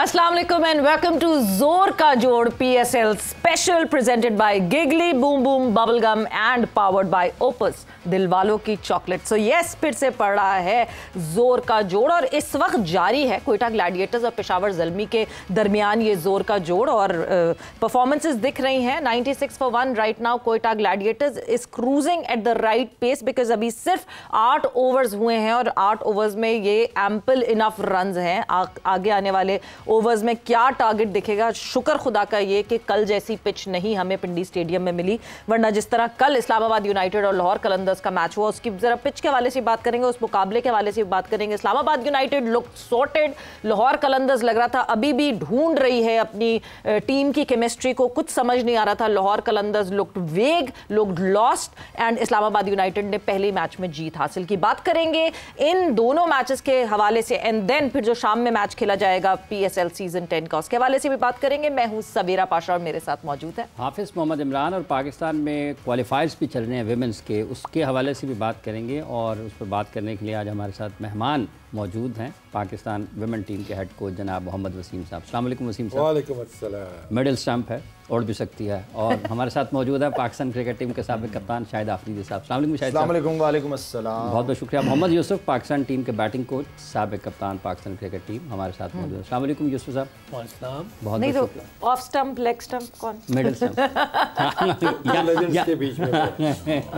अस्सलाम वालेकुम and welcome to जोर का जोड़ PSL special presented by Giggly boom boom bubble gum and powered by Opus दिलवालों की चॉकलेट। सो यस, फिर से पड़ रहा है जोर का जोड़ और इस वक्त जारी है कोयटा ग्लैडिएटर्स और पेशावर ज़ल्मी के दरमियान ये जोर का जोड़ और परफॉर्मेंसेस दिख रही हैं। 96 for 1 right now Quetta Gladiators is cruising at the right pace because अभी सिर्फ 8 ओवर्स हुए हैं और 8 ओवर्स में ये एम्पल इनफ रन्स हैं। आगे आने वाले ओवर्स में क्या टारगेट दिखेगा, शुक्र खुदा का ये कि कल जैसी पिच नहीं हमें पिंडी स्टेडियम में मिली, वरना जिस तरह कल इस्लामाबाद यूनाइटेड और लाहौर कलंदर्स का मैच हुआ उसकी जरा पिच के हवाले से बात करेंगे, उस मुकाबले के हवाले से बात करेंगे। Islamabad United look sorted, Lahore Qalandars लग रहा था अभी भी ढूंढ रही है अपनी टीम की केमिस्ट्री को, कुछ समझ नहीं आ रहा था। लाहौर कलंदर्स लुक्ड वेग, looked lost and Islamabad United ने पहले मैच में जीत हासिल की। बात करेंगे इन दोनों मैचेस के हवाले से एंड देन फिर जो शाम में मैच खेला जाएगा PSL सीजन 10 का, उसके हवाले से भी बात करेंगे। मैं हूं सबीरा पाशा और मेरे साथ मौजूद है हाफिज़ मोहम्मद इमरान और पाकिस्तान में क्वालिफायर्स भी चल रहे हैं विमेंस के, उसके हवाले से भी बात करेंगे और उस पर बात करने के लिए आज हमारे साथ मेहमान मौजूद हैं पाकिस्तान विमेन टीम के हेड कोच जनाब मोहम्मद वसीम साहब। अस्सलाम वालेकुम वसीम साहब। वालेकुम अस्सलाम। मिडिल स्टंप है, उड़ भी सकती है। और हमारे साथ मौजूद है पाकिस्तान क्रिकेट टीम के साबिक कप्तान शाहिद आफरीदी साहब। अस्सलाम वालेकुम शाहिद साहब। वालेकुम अस्सलाम। बहुत बहुत शुक्रिया। मोहम्मद यूसुफ पाकिस्तान टीम के बैटिंग कोच, साबिक कप्तान पाकिस्तान क्रिकेट टीम हमारे साथ मौजूद है। अस्सलाम वालेकुम यूसुफ साहब। बहुत नहीं बहुत तो ऑफ स्टंप लेग स्टंप कौन, मिडिल स्टंप के बीच में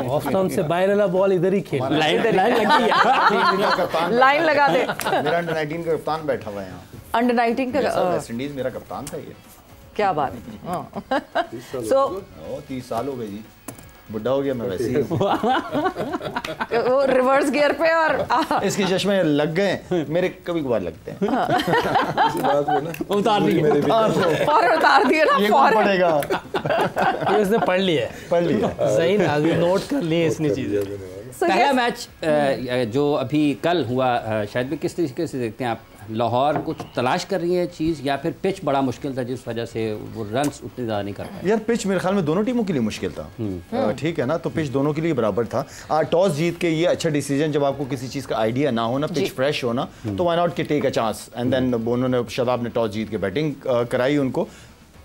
ऑफ स्टंप से बाहर वाला बॉल इधर ही खेल, लाइन लगी है। लाइन लगा दे। मेरा अंडर 19 का कप्तान बैठा हुआ है यहाँ। अंडर 19 का वेस्ट इंडीज मेरा कप्तान था ये। क्या बात है। सो 30 साल हो गए जी, बुढ़ा हो गया मैं वैसे ही। वो रिवर्स गियर पे और इसके चश्मे लग गए, मेरे कभी कभार लगते हैं। इसी बात पे ना उतार दिए। फौरन उतार दिए ना, ये कौन फौरन। पड़ेगा? ये उसने पढ़ लिया है, पढ़ लिया। सही ना, अभी नोट कर लिए इसने चीजें। So पहला yes, मैच जो अभी कल हुआ, शायद भी किस तरीके से देखते हैं आप? लाहौर कुछ तलाश कर रही है चीज़ या फिर पिच बड़ा मुश्किल था जिस वजह से वो रन्स उतने ज़्यादा नहीं कर पाए? यार पिच मेरे ख्याल में दोनों टीमों के लिए मुश्किल था। ठीक है ना, तो पिच दोनों के लिए बराबर था। टॉस जीत के ये अच्छा डिसीजन, जब आपको किसी चीज़ का आइडिया ना हो ना, पिच फ्रेश हो ना, तो व्हाई नॉट के take a chance. And then उन्होंने, शादाब ने टॉस जीत के बैटिंग कराई उनको।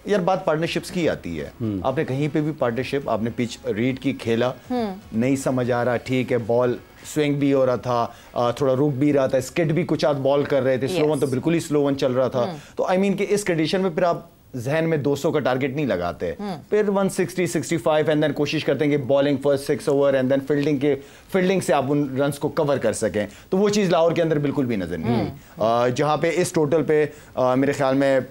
यार बात पार्टनरशिप्स की आती है, आपने कहीं पे भी पार्टनरशिप, आपने पिच रीड की, खेला, नहीं समझ आ रहा, ठीक है, बॉल स्विंग भी हो रहा था, थोड़ा रुक भी रहा था, स्किड भी कुछ आध बॉल कर रहे थे, स्लो वन तो बिल्कुल ही स्लो वन चल रहा था। तो आई मीन कि इस कंडीशन में फिर आप जहन में 200 का टारगेट नहीं लगाते, फिर 160 65 एंड देन कोशिश करते हैं कि bowling first 6 over and then fielding से आप उन रन्स को कवर कर सकें। तो वो चीज़ लाहौर के अंदर बिल्कुल भी नजर नहीं आई। जहाँ पे इस टोटल पे मेरे ख्याल में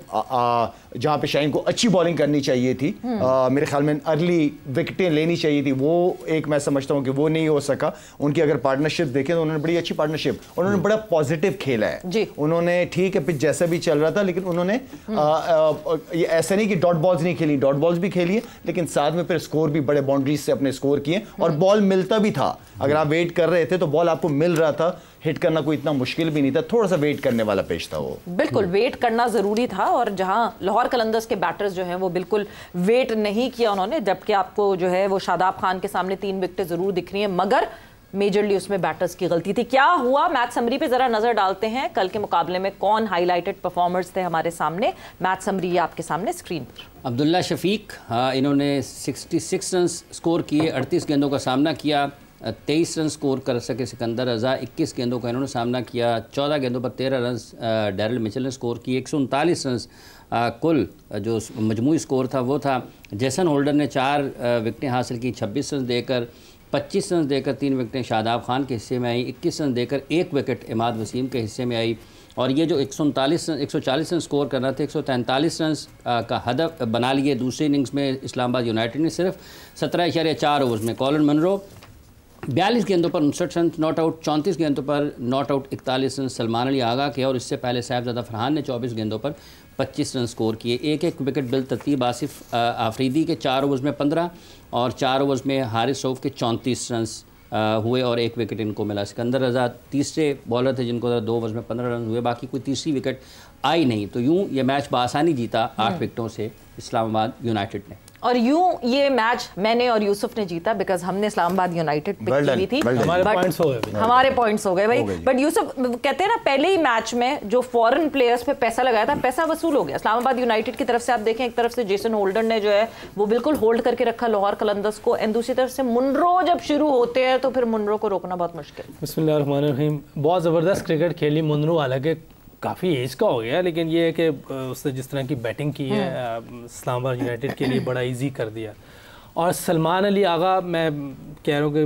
जहाँ पे शाहीन को अच्छी बॉलिंग करनी चाहिए थी, मेरे ख्याल में अर्ली विकेटें लेनी चाहिए थी, वो एक मैं समझता हूँ कि वो नहीं हो सका। उनकी अगर पार्टनरशिप देखें तो उन्होंने बड़ी अच्छी पार्टनरशिप, उन्होंने बड़ा पॉजिटिव खेला है। उन्होंने ठीक है पिच जैसा भी चल रहा था, लेकिन उन्होंने ये ऐसा नहीं कि डॉट बॉल्स नहीं खेली, डॉट बॉल्स भी खेली है, लेकिन साथ में फिर स्कोर भी बड़े बाउंड्रीज से अपने स्कोर किए और बॉल मिलता भी था। अगर आप वेट कर रहे थे तो बॉल आपको मिल रहा था, हिट करना कोई इतना मुश्किल भी नहीं था, थोड़ा सा वेट करने वाला पेश था वो। बिल्कुल वेट करना जरूरी था और जहां लाहौर कलंदर्स के बैटर्स जो हैं वो बिल्कुल वेट नहीं किया उन्होंने, जबकि आपको जो है वो शादाब खान के सामने 3 विकेटें जरूर दिख रही हैं, मगर मेजरली उसमें बैटर्स की गलती थी। क्या हुआ मैच समरी पे जरा नजर डालते हैं, कल के मुकाबले में कौन हाईलाइटेड परफॉर्मर्स थे हमारे सामने। मैच समरी आपके सामने स्क्रीन पर। अब्दुल्ला शफीक, इन्होंने 66 रन स्कोर किए, 38 गेंदों का सामना किया, 23 रन स्कोर कर सके सिकंदर रजा, 21 गेंदों का इन्होंने सामना किया, 14 गेंदों पर 13 रन डैरल मिचेल ने स्कोर किए, 139 रन कुल जो मजमूई स्कोर था वो था। जेसन होल्डर ने 4 विकेटें हासिल की, 26 रन देकर, 25 रन देकर 3 विकेटें शादाब खान के हिस्से में आई, 21 रन देकर 1 विकेट इमाद वसीम के हिस्से में आई। और ये जो 140 रन स्कोर करना था, 143 रन का हदफ बना लिए दूसरी इनिंग्स में इस्लामाबाद यूनाइटेड ने सिर्फ 17.4 ओवर्स में। कॉलिन मनरो 42 गेंदों पर 59 रन नॉट आउट, 34 गेंदों पर not out 41 run Salman Ali Agha के, और इससे पहले साहिबजादा फरहान ने 24 गेंदों पर 25 रन स्कोर किए। एक विकेट बिल तरतीब आसिफ आफरीदी के 4 ओवर्स में 15 और 4 ओवर्स में हारिस रऊफ के 34 रन हुए और 1 विकेट इनको मिला। सिकंदर रजा तीसरे बॉलर थे जिनको 2 ओवर्स में 15 रन हुए, बाकी कोई तीसरी विकेट आई नहीं। तो यूँ ये मैच बआसानी जीता 8 विकेटों से इस्लामाबाद यूनाइटेड ने। और यूं ये मैच मैंने और यूसुफ ने जीता बिकॉज हमने इस्लामाबाद यूनाइटेड पिक की हुई थी। हमारे But पॉइंट्स हो गए हमारे पॉइंट्स हो गए भाई। बट यूसुफ कहते हैं ना पहले ही मैच में जो फॉरेन प्लेयर्स पे पैसा लगाया था पैसा वसूल हो गया। इस्लामाबाद यूनाइटेड की तरफ से आप देखें, एक तरफ से जेसन होल्डर ने जो है वो बिल्कुल होल्ड करके रखा लाहौर कलंदर्स को, एंड दूसरी तरफ से मुनरो जब शुरू होते हैं तो फिर मुनरो को रोकना बहुत मुश्किल। बिस्मिल्लाहिर्रहमानिर्रहीम। बहुत ज़बरदस्त क्रिकेट खेली मुनरो, हालांकि काफ़ी एज का हो गया, लेकिन ये है कि उसने जिस तरह की बैटिंग की है इस्लामाबाद यूनाइटेड के लिए बड़ा इजी कर दिया। और सलमान अली आगा, मैं कह रहा हूँ कि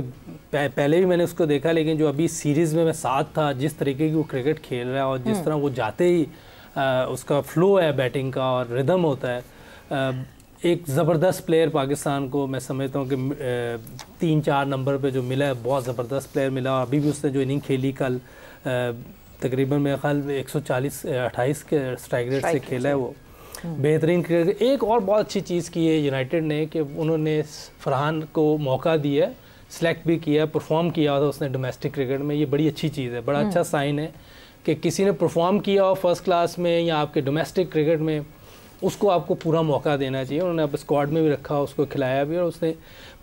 पहले भी मैंने उसको देखा, लेकिन जो अभी सीरीज़ में मैं साथ था, जिस तरीके की वो क्रिकेट खेल रहा है और जिस तरह वो जाते ही उसका फ्लो है बैटिंग का और रिदम होता है, एक ज़बरदस्त प्लेयर पाकिस्तान को मैं समझता हूँ कि 3-4 नंबर पे जो मिला है, बहुत ज़बरदस्त प्लेयर मिला। और अभी भी उसने जो इनिंग खेली कल, तकरीबन मेरे ख्याल 140-28 के स्ट्राइक रेट से खेला है वो, बेहतरीन क्रिकेट। एक और बहुत अच्छी चीज़ की है यूनाइटेड ने कि उन्होंने फरहान को मौका दिया, सेलेक्ट भी किया, परफॉर्म किया था उसने डोमेस्टिक क्रिकेट में। ये बड़ी अच्छी चीज़ है, बड़ा अच्छा साइन है कि किसी ने परफॉर्म किया हो फर्स्ट क्लास में या आपके डोमेस्टिक क्रिकेट में, उसको आपको पूरा मौका देना चाहिए। उन्होंने अब स्क्वाड में भी रखा, उसको खिलाया भी, और उसने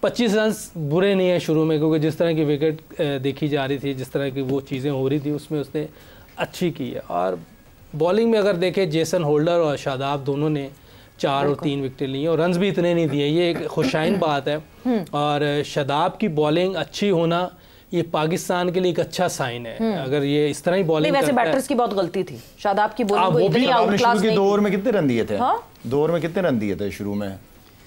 25 रन बुरे नहीं है शुरू में, क्योंकि जिस तरह की विकेट देखी जा रही थी, जिस तरह की वो चीज़ें हो रही थी, उसमें उसने अच्छी की है। और बॉलिंग में अगर देखें, जेसन होल्डर और शादाब दोनों ने 4 और 3 विकेटें ली और रन्स भी इतने नहीं दिए, ये एक खुशाइन बात है। और शादाब की बॉलिंग अच्छी होना ये पाकिस्तान के लिए एक अच्छा साइन है। अगर ये इस तरह ही बॉलिंग वैसे बैटर्स की बहुत गलती थी, शादाब की बॉलिंग को इतनी आउटक्लास नहीं। 2 ओवर में कितने रन दिए थे? 2 ओवर में कितने रन दिए थे शुरू में?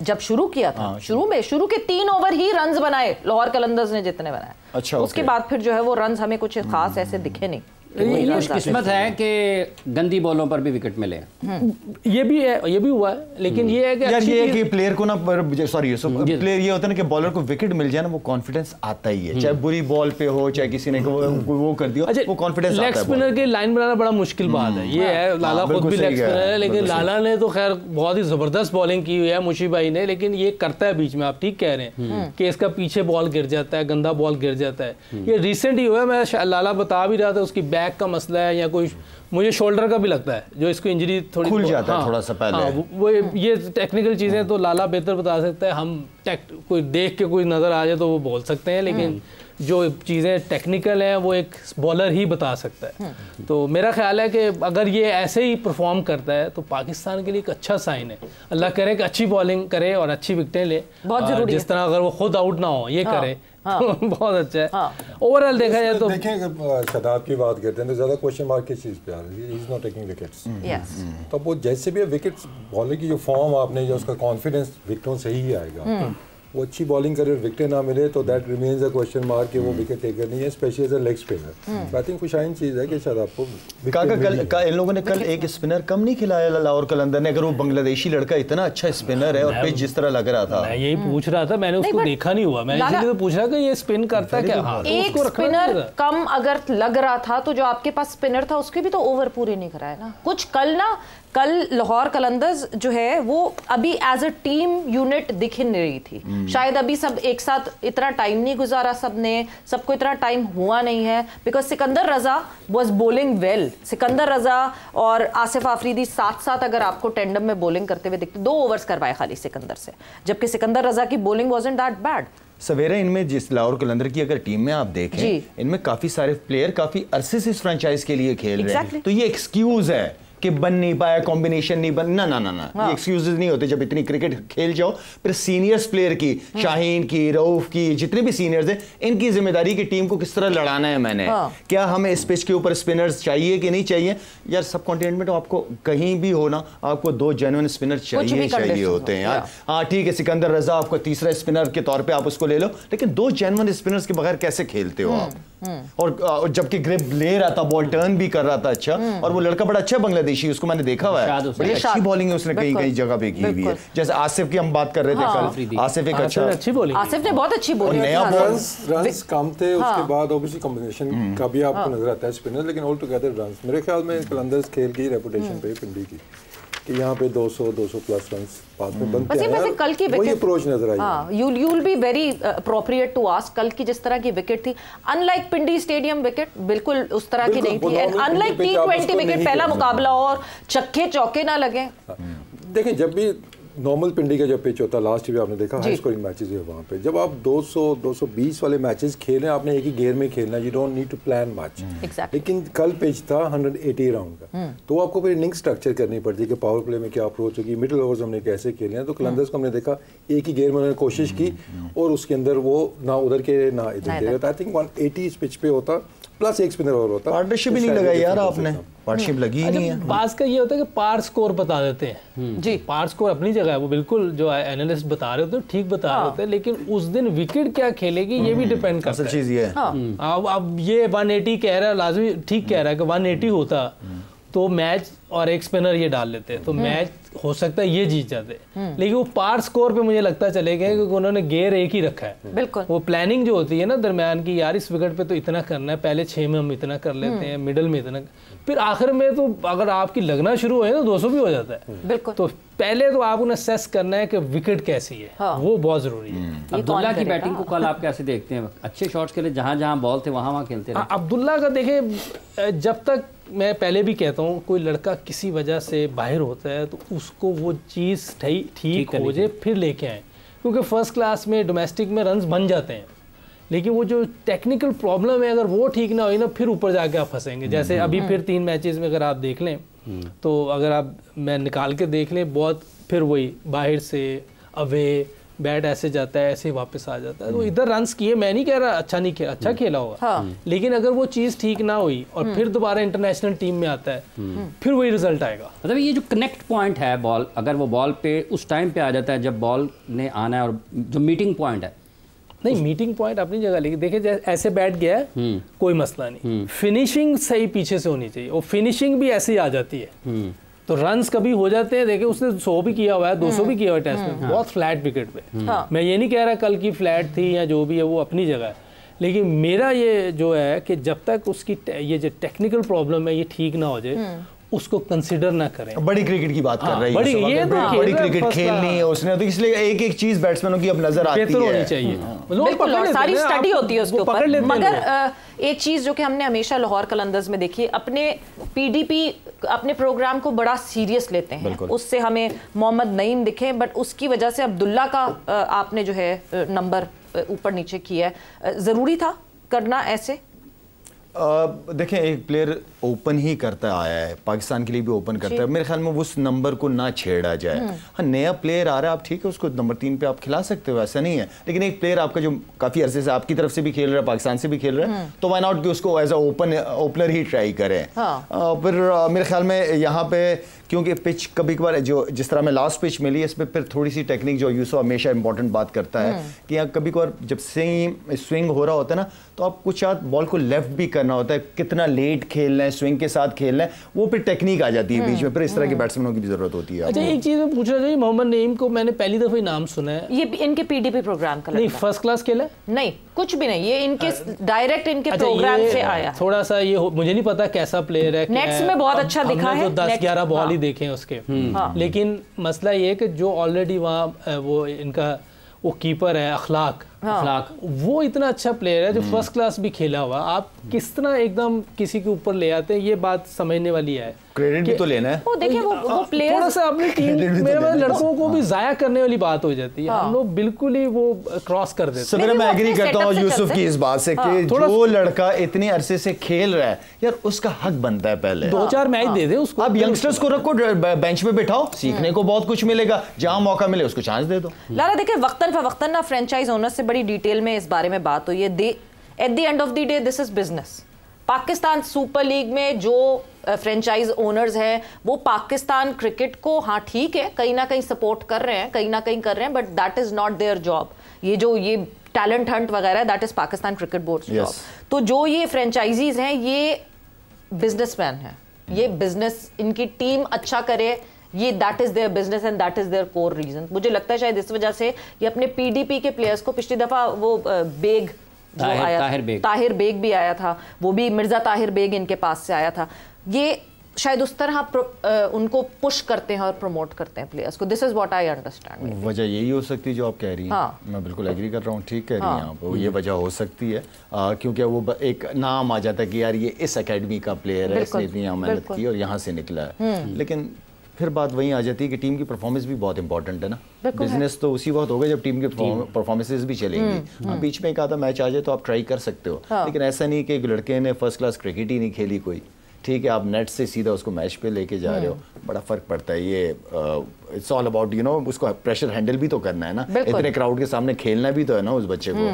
जब शुरू किया था, शुरू के 3 ओवर ही रन्स बनाए लाहौर कलंदर्स ने जितने बनाए। अच्छा, उसके बाद फिर जो है वो रन्स हमें कुछ खास ऐसे दिखे नहीं। ये किस्मत है कि गंदी बॉलों पर भी विकेट मिले। ये भी है, ये भी हुआ है, लेकिन ये है कि यार ये है कि प्लेयर को ना, सॉरी प्लेयर ये होता है ना कि बॉलर को विकेट मिल जाए ना, वो कॉन्फिडेंस आता ही है, चाहे बुरी बॉल पे हो, चाहे किसी ने वो कर दिया, वो कॉन्फिडेंस आता है। लेग स्पिनर की लाइन बनाना बड़ा मुश्किल बात है, ये है। लाला खुद भी लेग स्पिनर है, लेकिन लाला ने तो खैर बहुत ही जबरदस्त बॉलिंग की हुई है मुशी भाई ने, लेकिन ये करता है बीच में, आप ठीक कह रहे हैं कि इसका पीछे बॉल गिर जाता है, गंदा बॉल गिर जाता है। ये रिसेंट ही हुआ है, मैं लाला बता भी रहा था, उसकी बैक का मसला है या कोई, मुझे शोल्डर का भी लगता है, जो इसको इंजरी थोड़ी खुल जाता है थोड़ा सा पहले। वो ये टेक्निकल चीज़ें तो लाला बेहतर बता सकता है, हम कोई देख के कोई नज़र आ जाए तो वो बोल सकते हैं, लेकिन जो चीज़ें टेक्निकल हैं वो एक बॉलर ही बता सकता है। तो मेरा ख्याल है कि अगर ये ऐसे ही परफॉर्म करता है तो पाकिस्तान के लिए एक अच्छा साइन है। अल्लाह करे कि अच्छी बॉलिंग करे और अच्छी विकेटें ले, बहुत जरूरी है। जिस तरह अगर वो खुद आउट ना हो, ये करे तो बहुत अच्छा है। ओवरऑल देखा जाए तो देखें, अगर शादाब की बात करते हैं तो ज़्यादा क्वेश्चन मार्क किस चीज़ पे आ रही है, he is not taking wickets. तो वो जैसे भी विकेट्स, बॉलर की जो फॉर्म आपने, जो उसका कॉन्फिडेंस विकेटों से ही आएगा। वो अच्छी बॉलिंग करे और विकेट ना मिले तो that remains a question mark कि वो विकेट टेकर नहीं है, specially as a leg spinner. I think खुशाइन चीज़ है कि शायद आपको इन लोगों ने कल एक स्पिनर कम नहीं खिलाया लाहौर कलंदर ने। अगर वो बांग्लादेशी लड़का इतना अच्छा स्पिनर है और पिच जिस तरह लग रहा था, मैं यही पूछ रहा था, मैंने उसको देखा नहीं हुआ, मैंने इसलिए तो पूछ रहा कि ये स्पिन करता है क्या। एक स्पिनर कम अगर लग रहा था तो जो आपके पास स्पिनर था उसके भी तो ओवर पूरे नहीं कराए ना कुछ। कल लाहौर कलंदर्स जो है वो अभी एज अ टीम यूनिट दिख ही नहीं रही थी। शायद अभी सब एक साथ इतना टाइम नहीं गुजारा, सबको इतना टाइम हुआ नहीं है, because Sikandar Raza was bowling well. Sikandar Raza और आसिफ आफरीदी साथ साथ अगर आपको टेंडम में बॉलिंग करते हुए दिखते, 2 ओवर्स करवाए खाली सिकंदर से, जबकि सिकंदर रजा की बॉलिंग वाजंट दैट बैड। सवेरे इनमें जिस लाहौर कलंदर की अगर टीम में आप देखें, इनमें काफी सारे प्लेयर काफी अरसे से इस फ्रेंचाइज के लिए खेल रहे हैं। तो ये एक्सक्यूज है कि बन नहीं पाया, कॉम्बिनेशन नहीं बन, ना ये एक्सक्यूजेस नहीं होते। जब इतनी क्रिकेट खेल जाओ, फिर सीनियर्स प्लेयर की, शाहीन की, रऊफ की, जितने भी सीनियर्स हैं, इनकी जिम्मेदारी की टीम को किस तरह लड़ाना है। मैंने क्या हमें इस पिच के ऊपर स्पिनर्स चाहिए कि नहीं चाहिए? यार सब कॉन्टिनेंट में तो आपको कहीं भी हो ना, आपको 2 जेन्युइन स्पिनर चाहिए होते हैं यार। हाँ ठीक है, सिकंदर रजा आपको तीसरा स्पिनर के तौर पर आप उसको ले लो, लेकिन 2 जेन्युइन स्पिनर्स के बगैर कैसे खेलते हो आप? और जबकि ग्रिप ले रहा था, बॉल टर्न भी कर रहा था अच्छा, और वो लड़का बड़ा अच्छा बांग्लादेशी, उसको मैंने देखा हुआ है, बड़ी अच्छी बॉलिंग है उसने कई जगह पे की हुई है। जैसे आसिफ की हम बात कर रहे थे कल, आसिफ एक अच्छी बॉलिंग, आसिफ ने बहुत अच्छी बॉलिंग, नया रन्स कम थे, उसके बाद ऑब्वियसली कॉम्बिनेशन का भी आपको नजर आता है स्पिनर, लेकिन ऑल टुगेदर रन्स मेरे ख्याल में कलंदर्स खेल की रेपुटेशन पे पिंडी की कि यहाँ पे 200 प्लस रन्स बाद में बनते हैं। वैसे कल की वही अप्रोच नजर आई। हाँ, you'll be very appropriate to ask, कल की जिस तरह की विकेट थी, अनलाइक पिंडी स्टेडियम विकेट बिल्कुल उस तरह की नहीं थी, अनलाइक T20 विकेट, पहला मुकाबला और छक्के चौके ना लगे। देखें, जब भी नॉर्मल पिंडी का जो पिच होता है, लास्ट भी आपने देखा हाई स्कोरिंग मैचेस है वहाँ पे, जब आप 200-220 वाले मैचेस खेलें, आपने एक ही गेयर में खेलना, you don't need to plan match. लेकिन कल पिच था 180 राउंड का, तो आपको फिर इनिंग स्ट्रक्चर करनी पड़ती है कि पावर प्ले में क्या अप्रोच होगी, मिडिल ओवर्स हमने कैसे खेलने हैं। तो कलंदर्स को हमने देखा एक ही गेयर में उन्होंने कोशिश की और उसके अंदर वो ना उधर के ना इधर के। आई थिंक 180 इस पिच पे होता, प्लस एक स्पिनर और होता। पार्टनरशिप ही नहीं लगाई यार आपने, पार्टनरशिप लगी ही नहीं है। बात का ये होता है कि पार स्कोर बता देते हैं जी, पार स्कोर अपनी जगह है, वो बिल्कुल जो एनालिस्ट बता रहे होते हैं ठीक बता रहे होते हैं, लेकिन उस दिन विकेट क्या खेलेगी ये भी डिपेंड करता है। असल चीज ये है। अब ये 180 कह रहा है, लाजमी ठीक कह रहा है कि 180 होता तो मैच और एक स्पिनर ये डाल लेते, तो मैच हो सकता है ये जीत जाते, लेकिन वो पार स्कोर पे मुझे लगता है चले गए क्योंकि उन्होंने गेयर एक ही रखा है। बिल्कुल वो प्लानिंग जो होती है ना दरमियान की, यार इस विकेट पे तो इतना करना है, पहले 6 में हम इतना कर लेते हैं, मिडल में इतना, फिर आखिर में तो अगर आपकी लगना शुरू हो तो 200 भी हो जाता है। बिल्कुल, तो पहले तो आप उन्हें असेस करना है कि विकेट कैसी है। हाँ। वो बहुत जरूरी है। अब्दुल्ला की बैटिंग को कल आप कैसे देखते हैं? अच्छे शॉट्स के लिए जहां जहां बॉल थे वहां खेलते रहे। अब्दुल्ला का देखे, जब तक मैं पहले भी कहता हूँ कोई लड़का किसी वजह से बाहर होता है तो उसको वो चीज़ ठीक हो जाए फिर लेके आए, क्योंकि फर्स्ट क्लास में डोमेस्टिक में रन्स बन जाते हैं, लेकिन वो जो टेक्निकल प्रॉब्लम है अगर वो ठीक ना हो ना फिर ऊपर जाके आप फंसेंगे। जैसे अभी फिर 3 मैचेस में अगर आप देख लें तो अगर आप मैं निकाल के देख लें, बहुत फिर वही बाहर से अवे बैट ऐसे जाता है ऐसे वापस आ जाता है, तो इधर रन्स किए, मैं नहीं कह रहा अच्छा नहीं खेला, अच्छा खेला होगा। हाँ। लेकिन अगर वो चीज़ ठीक ना हुई और फिर दोबारा इंटरनेशनल टीम में आता है फिर वही रिजल्ट आएगा। मतलब ये जो कनेक्ट पॉइंट है बॉल, अगर वो बॉल पे उस टाइम पे आ जाता है जब बॉल ने आना है, और जो मीटिंग पॉइंट है, नहीं मीटिंग पॉइंट अपनी जगह, लेकिन देखिए ऐसे बैठ गया है कोई मसला नहीं, फिनिशिंग सही पीछे से होनी चाहिए, और फिनिशिंग भी ऐसे ही आ जाती है तो रन्स कभी हो जाते हैं। देखिए उसने 100 भी किया हुआ है, 200 भी किया हुआ है टेस्ट में, बहुत फ्लैट विकेट पे। मैं ये नहीं कह रहा कल की फ्लैट थी या जो भी है वो अपनी जगह है, लेकिन मेरा ये जो है कि जब तक उसकी ये जो टेक्निकल प्रॉब्लम है ये ठीक ना हो जाए उसको कंसिडर ना करें। बड़ी क्रिकेट की बात कर रही है, बड़ी क्रिकेट खेलनी है उसने, तो इसलिए एक एक चीज बैट्समैनों की अब नजर आती है, होनी चाहिए। बिल्कुल, सारी स्टडी होती है उसके ऊपर। मगर एक चीज जो कि हमने हमेशा लाहौर कलंदर्स में देखी, अपने पीडीपी अपने प्रोग्राम को बड़ा सीरियस लेते हैं, उससे हमें मोहम्मद नईम दिखे, बट उसकी वजह से अब्दुल्ला का आपने जो है नंबर ऊपर नीचे किया है, जरूरी था करना ऐसे? देखें एक प्लेयर ओपन ही करता आया है, पाकिस्तान के लिए भी ओपन करता है, मेरे ख्याल में उस नंबर को ना छेड़ा जाए। हाँ नया प्लेयर आ रहा है, आप ठीक है उसको नंबर 3 पे आप खिला सकते हो, ऐसा नहीं है, लेकिन एक प्लेयर आपका जो काफ़ी अरसे से आपकी तरफ से भी खेल रहा है, पाकिस्तान से भी खेल रहा है, तो वाई नॉट कि उसको एज अ ओपनर ही ट्राई करें। फिर मेरे ख्याल में यहाँ पे क्योंकि पिच कभी कभार जो जिस तरह में लास्ट पिच मिली इसमें फिर थोड़ी सी टेक्निक जो यूसुफ हमेशा इंपॉर्टेंट बात करता है कि यहाँ कभी कभार जब स्विंग हो रहा होता है ना, तो आप कुछ याद बॉल को लेफ्ट भी करना होता है, कितना लेट खेलना है, स्विंग के साथ खेलना है, वो फिर टेक्निक आ जाती है बीच में, फिर इस तरह के बैट्समैनों की भी जरूरत होती है। अच्छा एक चीज मैं पूछना चाहिए, मोहम्मद नईम को मैंने पहली दफा ही नाम सुना है, ये इनके पीडीपी प्रोग्राम का नहीं फर्स्ट क्लास खेला नहीं, कुछ भी नहीं, ये इनके डायरेक्ट इनके प्रोग्राम से आया। थोड़ा सा ये मुझे नहीं पता कैसा प्लेयर है, नेक्स्ट में बहुत अच्छा दिखा है, 10-11 बॉल ही देखे उसके, लेकिन मसला ये कि जो ऑलरेडी वहाँ वो इनका वो कीपर है अखलाक, वो इतना अच्छा प्लेयर है जो फर्स्ट क्लास भी खेला हुआ, आप किस तरह एकदम किसी के ऊपर ले आते हैं, ये बात समझने वाली है। क्रेडिट भी तो लेना है। वो देखिए वो प्लेयर थोड़ा सा अपनी टीम मेरे मतलब लड़कों को भी जाया करने वाली बात हो जाती है, हम लोग बिल्कुल ही वो क्रॉस कर देते हैं। मैं एग्री करता हूँ यूसुफ की इस बात से कि जो लड़का इतने अरसे से खेल रहा है यार उसका हक बनता है पहले 2-4 मैच दे दे उसको, आप यंगस्टर्स को रखो बेंच पे बिठाओ, सीखने को बहुत कुछ मिलेगा, जहां मौका मिले उसको चांस दे दो। लाला देखिए वक्तन फवक्तन ना फ्रेंचाइज ओनर से बड़ी डिटेल में इस बारे में बात हुई है, at the end of the day this is business. Pakistan super league में जो फ्रेंचाइज ओनर्स हैं वो पाकिस्तान क्रिकेट को हाँ ठीक है कहीं ना कहीं सपोर्ट कर रहे हैं, कहीं ना कहीं कर रहे हैं, but that is not their job. ये जो ये टैलेंट हंट वगैरह that is Pakistan cricket board job. तो जो ये फ्रेंचाइजीज हैं ये बिजनेसमैन हैं, ये बिजनेस इनकी टीम अच्छा करे, ये that is their business and that is their core reason. मुझे लगता है शायद इस वजह से ये अपने पीडीपी के प्लेयर्स को, पिछली दफा वो बेग जो आया ताहिर बेग भी आया था, वो भी मिर्जा ताहिर बेग इनके पास से आया था, ये शायद उस तरह उनको पुश करते हैं और प्रमोट करते हैं प्लेयर्स को। This is what I understand. वजह यही हो सकती है जो आप कह रही हैं। मैं बिल्कुल एग्री कर रहा हूँ, ठीक कह रही हैं आप, ये वजह हो सकती है क्योंकि वो एक नाम आ जाता है कि यार ये इस एकेडमी का प्लेयर है, इसने इतनी मेहनत की और यहाँ से निकला है। लेकिन फिर बात वहीं आ जाती है कि टीम की परफॉर्मेंस भी बहुत इंपॉर्टेंट है ना। बिजनेस तो उसी वक्त होगा जब टीम की परफॉर्मेंसेस भी चलेंगी। हाँ, बीच में एक आधा मैच आ जाए तो आप ट्राई कर सकते हो, लेकिन ऐसा नहीं कि एक लड़के ने फर्स्ट क्लास क्रिकेट ही नहीं खेली कोई, ठीक है, आप नेट से सीधा उसको मैच पे लेके जा रहे हो, बड़ा फर्क पड़ता है। ये it's all about you know उसको प्रेशर हैंडल भी तो करना है ना, इतने क्राउड के सामने खेलना भी तो है ना उस बच्चे को।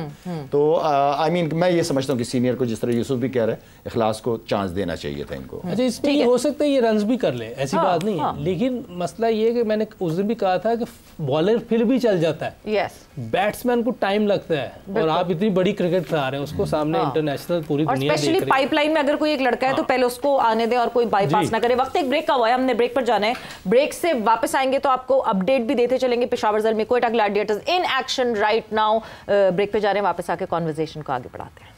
तो आई मीन मैं ये समझता हूँ कि सीनियर को, जिस तरह यूसुफ भी कह रहे हैं, इखलास को चांस देना चाहिए था इनको। अच्छा, इसमें ये हो सकता है ये रन्स भी कर ले, ऐसी बात नहीं है, लेकिन मसला ये है कि मैंने उस दिन भी कहा था कि बॉलर फिर भी चल जाता है, बैट्समैन को टाइम लगता है, और आप इतनी बड़ी क्रिकेट खिला रहे हैं उसको सामने इंटरनेशनल पूरी दुनिया देख रही है। पाइपलाइन में अगर कोई एक लड़का है तो पहले उसको आने दे और कोई बाईपास ना करे। वक्त एक ब्रेक का हुआ है, हमने ब्रेक पर जाना है। ब्रेक से वापस आएंगे तो आपको अपडेट भी देते चलेंगे। Peshawar Zalmi Quetta Gladiators in action right now. Break पे जा रहे हैं, वापस आके कॉन्वर्सेशन को आगे बढ़ाते हैं।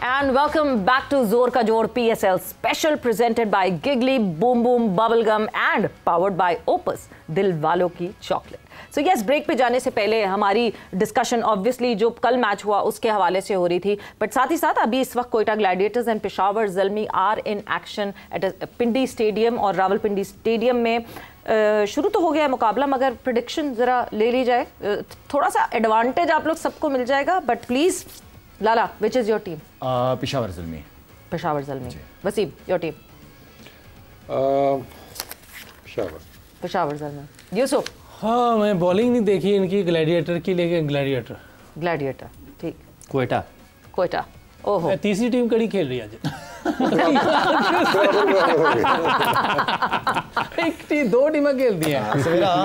And welcome back to Zor Ka Jod PSL special presented by Giggly Boom Boom Bubblegum and powered by Opus दिलवालों की चॉकलेट। सो यस, ब्रेक पे जाने से पहले हमारी डिस्कशन ऑब्वियसली जो कल मैच हुआ उसके हवाले से हो रही थी, बट साथ ही साथ अभी इस वक्त Quetta Gladiators and Peshawar Zalmi are in action at Pindi stadium, और रावलपिंडी स्टेडियम में शुरू तो हो गया है मुकाबला, मगर प्रेडिक्शन ज़रा ले ली जाए, थोड़ा सा एडवांटेज आप लोग सबको मिल जाएगा, but please Lala, which is your team? Peshawar Zalmi. Peshawar Zalmi. Wasim, your team? Peshawar Zalmi. Yusuf? हाँ, मैं बॉलिंग नहीं देखी इनकी ग्लैडिएटर की, लेकिन ग्लैडिएटर ठीक। क्वेटा ओहो, तीसरी टीम कड़ी खेल रही है आज। दो टीमें खेलती हैं।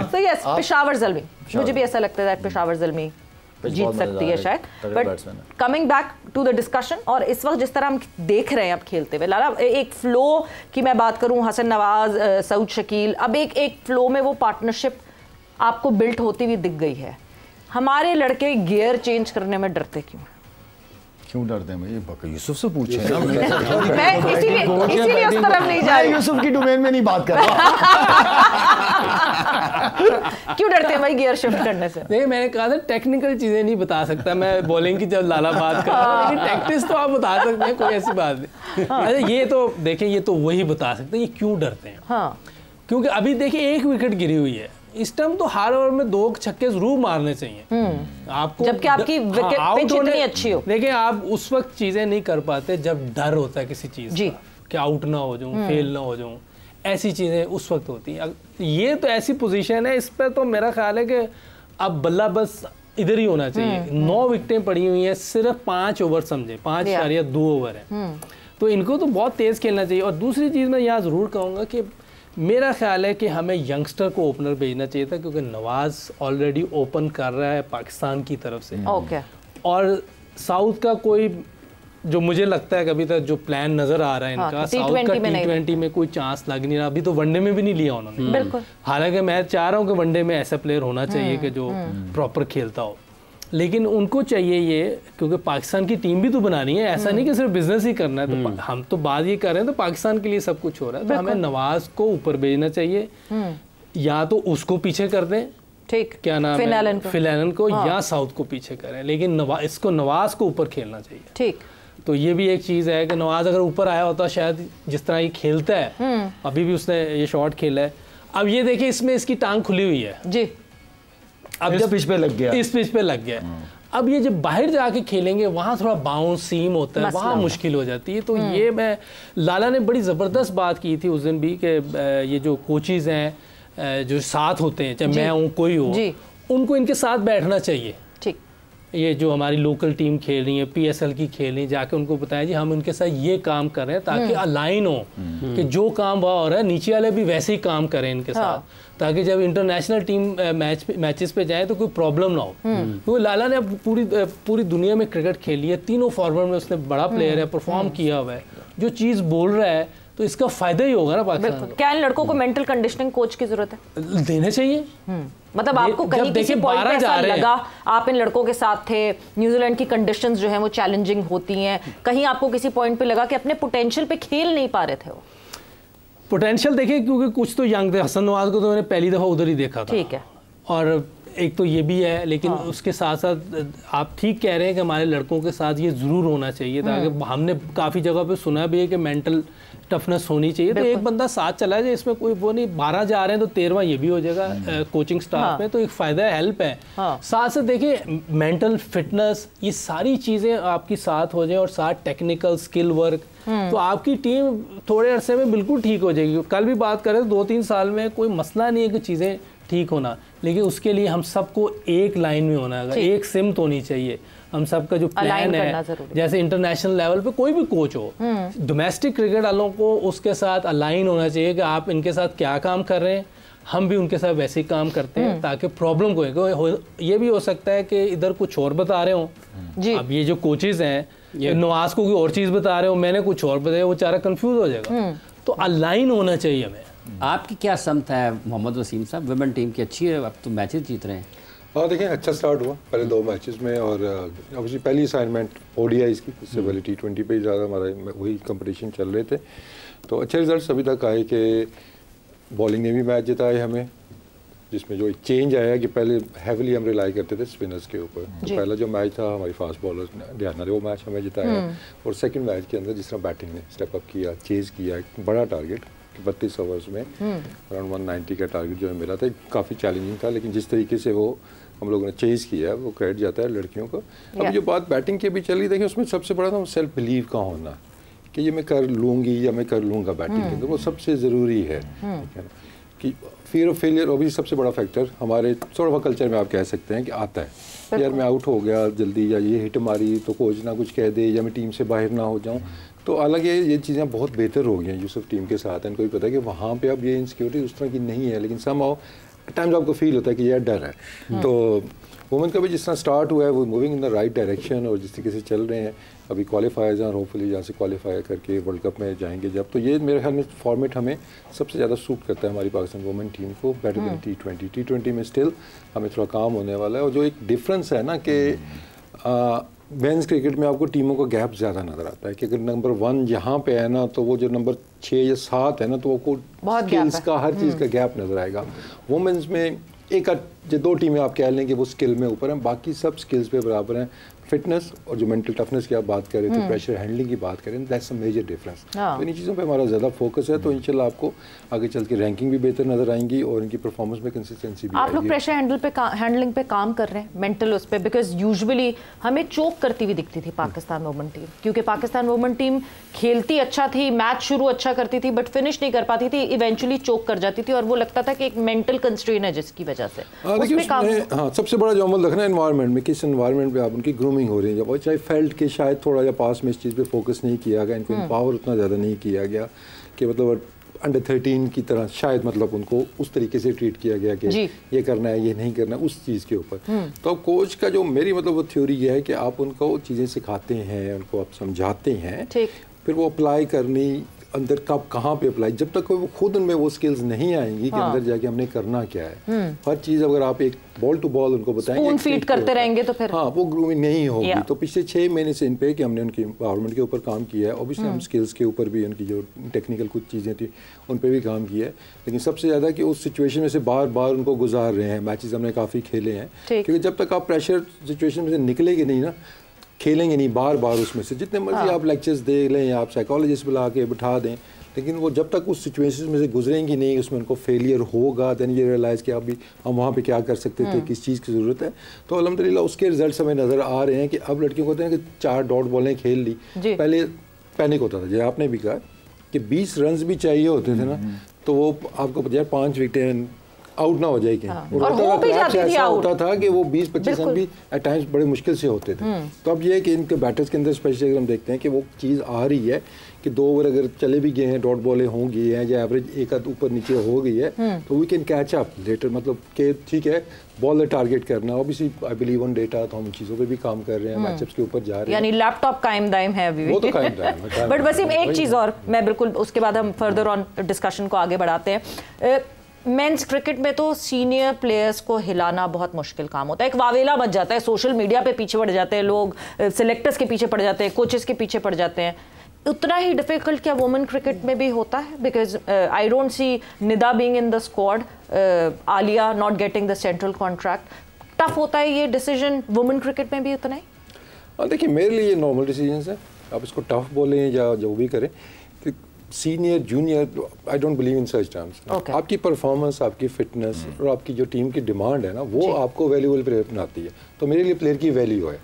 तो यस, पेशावर ज़ल्मी, मुझे भी ऐसा लगता है पेशावर ज़ल्मी जीत सकती है शायद। But coming back to the discussion, और इस वक्त जिस तरह हम देख रहे हैं अब खेलते हुए, लाला एक फ्लो की मैं बात करूं, हसन नवाज, सऊद शकील, अब एक फ्लो में वो पार्टनरशिप आपको बिल्ट होती हुई दिख गई है। हमारे लड़के गियर चेंज करने में डरते क्यों डरते हैं? ये यूसुफ से पूछे ना। मैं इसीलिए उस तरफ नहीं जा रही। यूसुफ की डोमेन में नहीं बात कर रहा। क्यों डरते हैं भाई गियर शिफ्ट करने से? नहीं, मैंने कहा था टेक्निकल चीजें नहीं बता सकता मैं बॉलिंग की, जब लाला बात कर रहा हूं, लेकिन टैक्टिक्स तो आप बता सकते हैं, कोई ऐसी बात नहीं। अरे ये तो देखें, ये तो वही बता सकते हैं ये क्यों डरते हैं। हाँ, क्योंकि अभी देखिए एक विकेट गिरी हुई है, इस टाइम तो हर ओवर में 2 छक्के जरूर मारने चाहिए आपको, जबकि आपकी विकेट पिच इतनी अच्छी हो। लेकिन आप उस वक्त चीजें नहीं कर पाते जब डर होता है किसी चीज का कि आउट ना हो जाऊं, फेल ना हो जाऊं, ऐसी चीजें उस वक्त होती हैं। ये तो ऐसी पोजीशन है, इस पर तो मेरा ख्याल है कि अब बल्ला बस इधर ही होना चाहिए। 9 विकेटें पड़ी हुई हैं, सिर्फ 5 ओवर समझे, 5.2 ओवर है, तो इनको तो बहुत तेज खेलना चाहिए। और दूसरी चीज मैं यहाँ जरूर कहूँगा कि मेरा ख्याल है कि हमें यंगस्टर को ओपनर भेजना चाहिए था, क्योंकि नवाज ऑलरेडी ओपन कर रहा है पाकिस्तान की तरफ से। और साउथ का कोई, जो मुझे लगता है कभी तक जो प्लान नजर आ रहा है इनका, साउथ का T20 में कोई चांस लग नहीं रहा, अभी तो वनडे में भी नहीं लिया उन्होंने। हालांकि मैं चाह रहा हूँ कि वनडे में ऐसा प्लेयर होना चाहिए कि जो प्रॉपर खेलता हो, लेकिन उनको चाहिए ये, क्योंकि पाकिस्तान की टीम भी तो बनानी है, ऐसा नहीं कि सिर्फ बिजनेस ही करना है। तो हम तो बात ये कर रहे हैं तो पाकिस्तान के लिए सब कुछ हो रहा है, तो हमें नवाज को ऊपर भेजना चाहिए, या तो उसको पीछे कर दें, ठीक, क्या नाम है, फिल एलन को, या साउथ को पीछे करें, लेकिन इसको नवाज को ऊपर खेलना चाहिए। ठीक, तो ये भी एक चीज़ है कि नवाज अगर ऊपर आया होता, शायद जिस तरह ये खेलता है, अभी भी उसने ये शॉट खेला है। अब ये देखिए, इसमें इसकी टांग खुली हुई है जी, अब इस पिच पे लग गया, इस पिच पे लग गया। अब ये जब बाहर जाके खेलेंगे, वहाँ थोड़ा बाउंस सीम होता है, वहाँ मुश्किल हो जाती है। तो ये मैं, लाला ने बड़ी ज़बरदस्त बात की थी उस दिन भी कि ये जो कोचेज़ हैं जो साथ होते हैं, चाहे मैं हूँ कोई हो, उनको इनके साथ बैठना चाहिए। ये जो हमारी लोकल टीम खेल रही है, PSL की खेल रही है, जाके उनको बताया जी हम उनके साथ ये काम कर रहे हैं, ताकि अलाइन हो कि जो काम वहाँ हो रहा है नीचे वाले भी वैसे ही काम करें इनके साथ, ताकि जब इंटरनेशनल टीम मैचेस पे जाए तो कोई प्रॉब्लम ना हो। क्योंकि लाला ने अब पूरी दुनिया में क्रिकेट खेली है, तीनों फॉर्मेट में उसने बड़ा प्लेयर है, परफॉर्म किया हुआ है, जो चीज़ बोल रहा है तो इसका फायदा ही होगा ना पाकिस्तान को। क्या इन लड़कों को मेंटल कंडीशनिंग कोच की जरूरत है? देने चाहिए। मतलब आपको कहीं किसी पॉइंट पे ऐसा लगा, आप इन लड़कों के साथ थे, न्यूजीलैंड की कंडीशंस जो हैं वो चैलेंजिंग होती हैं, कहीं आपको किसी पॉइंट पे लगा कि अपने पोटेंशियल पे खेल नहीं पा रहे थे वो? पोटेंशियल देखिए, क्योंकि कुछ तो यंग थे, हसन नवाज को तो मैंने पहली दफ़ा उधर ही देखा था, ठीक है, और एक तो ये भी है, लेकिन उसके साथ साथ आप ठीक कह रहे हैं कि हमारे लड़कों के साथ ये ज़रूर होना चाहिए, ताकि हमने काफ़ी जगह पे सुना भी है कि मेंटल टफनेस होनी चाहिए। तो एक बंदा साथ चला जाए, इसमें कोई वो नहीं, 12 जा रहे हैं तो 13वां ये भी हो जाएगा कोचिंग स्टाफ में, तो एक फ़ायदा है, हेल्प है। साथ साथ देखिए मेंटल फिटनेस, ये सारी चीज़ें आपकी साथ हो जाए और साथ टेक्निकल स्किल वर्क, तो आपकी टीम थोड़े अरसे में बिल्कुल ठीक हो जाएगी। कल भी बात करें तो 2-3 साल में कोई मसला नहीं है कि चीज़ें ठीक होना, लेकिन उसके लिए हम सबको एक लाइन में होना है, एक सिमत होनी चाहिए। हम सबका जो प्लान है, जैसे इंटरनेशनल लेवल पे कोई भी कोच हो, डोमेस्टिक क्रिकेट वालों को उसके साथ अलाइन होना चाहिए कि आप इनके साथ क्या काम कर रहे हैं, हम भी उनके साथ वैसे ही काम करते हैं, ताकि प्रॉब्लम को ये भी हो सकता है कि इधर कुछ और बता रहे हो जी। अब ये जो कोचेज हैं, ये नवाज को कोई और चीज़ बता रहे हो, मैंने कुछ और बताया, वो बेचारा कंफ्यूज हो जाएगा। तो अलाइन होना चाहिए हमें। आपकी क्या समत है मोहम्मद वसीम साहब? वुमेन टीम की अच्छी है, अब तो मैचेस जीत रहे हैं। हाँ देखें, अच्छा स्टार्ट हुआ पहले 2 मैचेस में, और ऑब्वियसली पहली असाइनमेंट ODI की, इससे पहले T20 पे ही ज़्यादा हमारा वही कंपटीशन चल रहे थे, तो अच्छे रिजल्ट्स अभी तक आए कि बॉलिंग ने भी मैच जिताए हमें, जिसमें जो चेंज आया कि पहले हैवीली हम रिलाई करते थे स्पिनर्स के ऊपर। तो पहला जो मैच था हमारी फास्ट बॉलर्स ने डियाना ने वो मैच हमें जिताया, और सेकंड मैच के अंदर जिस तरह बैटिंग ने स्टेप अप किया, चेज़ किया, एक बड़ा टारगेट 32 ओवर्स में अराउंड 190 का टारगेट जो हमें मिला था, काफ़ी चैलेंजिंग था, लेकिन जिस तरीके से वो हम लोगों ने चेज़ किया वो क्रेडिट जाता है लड़कियों को। अब जो बात बैटिंग की भी चली, देखिए उसमें सबसे बड़ा था सेल्फ बिलीव का होना, कि ये मैं कर लूँगी या मैं कर लूँगा बैटिंग के अंदर, वो सबसे ज़रूरी है। ठीक है ना, कि फियर ऑफ फेलियर भी सबसे बड़ा फैक्टर हमारे थोड़ा सा कल्चर में आप कह सकते हैं कि आता है, यार मैं आउट हो गया जल्दी, या ये हिट मारी तो कोच ना कुछ कह दे, या मैं टीम से बाहर ना हो जाऊँ। तो हालांकि ये चीज़ें बहुत बेहतर हो गई हैं यूसुफ टीम के साथ, इनको भी पता है कि वहाँ पे अब ये इनसिक्योरिटी उस तरह की नहीं है, लेकिन समहाउ टाइम्स आपको फील होता है कि यह डर है। तो वुमेन का भी जिस तरह स्टार्ट हुआ है वो moving in the right direction, और जिस तरीके से चल रहे हैं अभी क्वालिफायर्स हैं, और होपफुली यहाँ से क्वालिफाई करके वर्ल्ड कप में जाएंगे जब, तो ये मेरे ख्याल में फॉर्मेट हमें सबसे ज़्यादा सूट करता है हमारी पाकिस्तान वुमेन टीम को, बेटर देन T20 में स्टिल हमें थोड़ा काम होने वाला है। और जो एक डिफरेंस है ना कि मेंस क्रिकेट में आपको टीमों का गैप ज़्यादा नज़र आता है, कि अगर नंबर 1 यहाँ पे है ना, तो वो जो नंबर 6 या 7 है ना, तो आपको स्किल्स का हर चीज़ का गैप नज़र आएगा। वुमेन्स में एक जो 2 टीमें आप कह लें कि वो स्किल में ऊपर हैं, बाकी सब स्किल्स पे बराबर हैं। फिटनेस और जो मेंटल टफनेस की आप बात कर रहे थे, प्रेशर हैंडलिंग की बात करें, दैट्स अ मेजर डिफरेंस। तो इन चीज़ों पे हमारा ज़्यादा फोकस है, तो इंशाल्लाह आपको आगे चल के रैंकिंग भी बेहतर नजर आएंगी और इनकी परफॉर्मेंस में कंसिस्टेंसी भी आप लोग प्रेशर हैंडलिंग पे काम कर रहे हैं, मेंटल उस पे, बिकॉज यूजुअली हमें चोक करती हुई दिखती थी पाकिस्तान वुमेन टीम, क्योंकि पाकिस्तान वुमेन टीम खेलती अच्छा थी, मैच शुरू अच्छा करती थी, बट फिनिश नहीं कर पाती थी, इवेंचुअली चोक कर जाती थी, और वो लगता था कि एक मेंटल कंस्ट्रेन है जिसकी वजह से उसमें काम। हाँ, सबसे बड़ा जो अमल रखना है एनवायरनमेंट में, किस एनवायरनमेंट में आप उनकी ग्रूमिंग हो रही है, जब चाहे फेल्ट के शायद थोड़ा या पास में इस चीज़ पे फोकस नहीं किया गया, इनको पावर उतना ज़्यादा नहीं किया गया कि मतलब अंडर 13 की तरह शायद मतलब उनको उस तरीके से ट्रीट किया गया कि ये करना है ये नहीं करना है उस चीज़ के ऊपर। तो अब कोच का जो मेरी मतलब वो थ्योरी ये है कि आप उनको चीज़ें सिखाते हैं, उनको आप समझाते हैं, फिर वो अप्लाई करनी अंदर कब कहाँ पे अप्लाई, जब तक वो खुद उनमें वो स्किल्स नहीं आएंगी कि अंदर जाके हमने करना क्या है। हर चीज़ अगर आप एक बॉल टू बॉल उनको बताएंगे, स्पून फीड करते रहेंगे तो फिर वो ग्रूमिंग नहीं होगी। तो पिछले 6 महीने से इन पे कि हमने उनकी एम्पावरमेंट के ऊपर काम किया है, ऑब्वियसली हम स्किल्स के ऊपर भी उनकी जो टेक्निकल कुछ चीज़ें थी उन पे भी काम किया है, लेकिन सबसे ज़्यादा कि उस सिचुएशन में से बार बार उनको गुजार रहे हैं। मैचेस हमने काफ़ी खेले हैं, क्योंकि जब तक आप प्रेशर सिचुएशन में से निकलेंगे नहीं ना, खेलेंगे नहीं बार बार उसमें से, जितने मर्जी आप लेक्चर्स दे लें या आप साइकोलॉजिस्ट बुला के बिठा दें, लेकिन वो जब तक उस सिचुएशन में से गुजरेंगी नहीं, उसमें उनको फेलियर होगा, देन ये रियलाइज़ कि अभी हम वहाँ पे क्या कर सकते थे, किस चीज़ की ज़रूरत है। तो अल्हम्दुलिल्लाह उसके रिजल्ट्स हमें नज़र आ रहे हैं कि अब लड़कियों को होते हैं कि 4 डॉट बॉलें खेल ली, पहले पैनिक होता था, जैसे आपने भी कहा कि 20 रन भी चाहिए होते थे ना, तो वो आपको 5 विकेटें आउट ना हो जाएगी। ऐसा होता था कि वो 20-25 रन भी एट टाइम्स बड़े मुश्किल से होते थे। तो अब ये है कि इनके बैटर्स के अंदर स्पेशली हम देखते हैं कि वो चीज़ आ रही है कि 2 ओवर अगर चले भी गए हैं, डॉट बॉलें होंगी हैं या एवरेज एक आध ऊपर नीचे हो गई है, तो we can catch up later, मतलब कि ठीक है बॉल टारगेट करना। Obviously I believe on data, तो हम उन चीज़ों पे भी काम कर रहे हैं, मैचअप्स के ऊपर जा रहे हैं, यानी लैपटॉप कायम दायम है अभी भी, वो तो कायम दायम है। बट वसीम एक चीज़ और मैं बिल्कुल उसके बाद हम फर्दर ऑन डिस्कशन को आगे बढ़ाते हैं। मेंस क्रिकेट में तो सीनियर प्लेयर्स को हिलाना बहुत मुश्किल काम होता है, एक वावेला बच जाता है, सोशल मीडिया पे पीछे पड़ जाते हैं लोग, सिलेक्टर्स के पीछे पड़ जाते हैं, कोचेस के पीछे पड़ जाते हैं। उतना ही डिफिकल्ट क्या वुमेन क्रिकेट में भी होता है? Because I don't see Nida being in the squad, Alia not getting the central contract, tough होता है ये डिसीजन वुमेन क्रिकेट में भी उतना ही? देखिए मेरे लिए ये नॉर्मल डिसीजन है, आप इसको टफ बोलें या जो भी करें, senior junior I don't believe in such terms. आपकी परफॉर्मेंस, आपकी फिटनेस और आपकी जो टीम की डिमांड है ना, वो आपको वैल्यूएबल प्लेयर बनाती है। तो मेरे लिए प्लेयर की वैल्यू है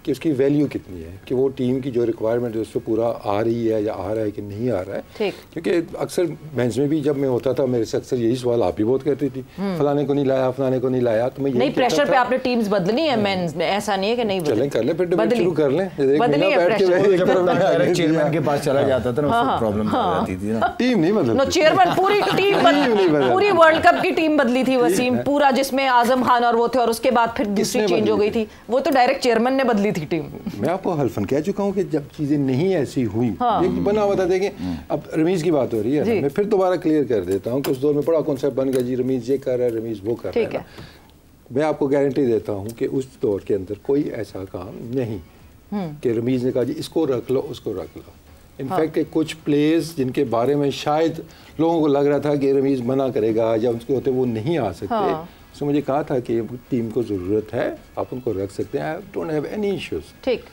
कि उसकी वैल्यू कितनी है, कि वो टीम की जो रिक्वायरमेंट है उससे पूरा आ रही है या आ रहा है कि नहीं आ रहा है। क्योंकि अक्सर मेंस में भी जब मैं होता था, मेरे से अक्सर यही सवाल आप भी बहुत करती थी, फलाने को नहीं लाया, फलाने को नहीं लाया। तो मैं नहीं, प्रेशर पे आपने टीम्स बदलनी है मेंस में, ऐसा नहीं है कि नहीं चलें कर ले, फिर डिबेट शुरू कर लें। चेयरमैन के पास चला जाता था ना, प्रॉब्लम आ जाती थी ना। टीम नहीं बदलती, चेयरमैन पूरी टीम, पूरी वर्ल्ड कप की टीम बदली थी वसीम, पूरा, जिसमें आजम खान और वो थे, और उसके बाद फिर दूसरी चेंज हो गई थी। वो तो डायरेक्ट चेयरमैन ने बदली थी टीम। मैं आपको हल्फन कह चुका हूँ कि जब चीजें नहीं ऐसी हुई, बना हुआ था। देखिए अब रमीज की बात हो रही है, मैं फिर दोबारा क्लियर कर देता हूँ कि उस दौर में बड़ा कॉन्सेप्ट बन गया जी, रमीज ये कर रहा है, रमीज वो कर रहा है। मैं आपको गारंटी देता हूँ कि उस दौर के अंदर कोई ऐसा काम नहीं कि रमीज ने कहा जी इसको रख लो, उसको रख लो। इनफैक्ट कुछ प्लेयर्स जिनके बारे में शायद लोगों को लग रहा था कि रमीज मना करेगा या उनके होते वो नहीं आ सकते, उसने मुझे कहा था कि टीम को ज़रूरत है, आप उनको रख सकते हैं, I don't have any issues. ठीक,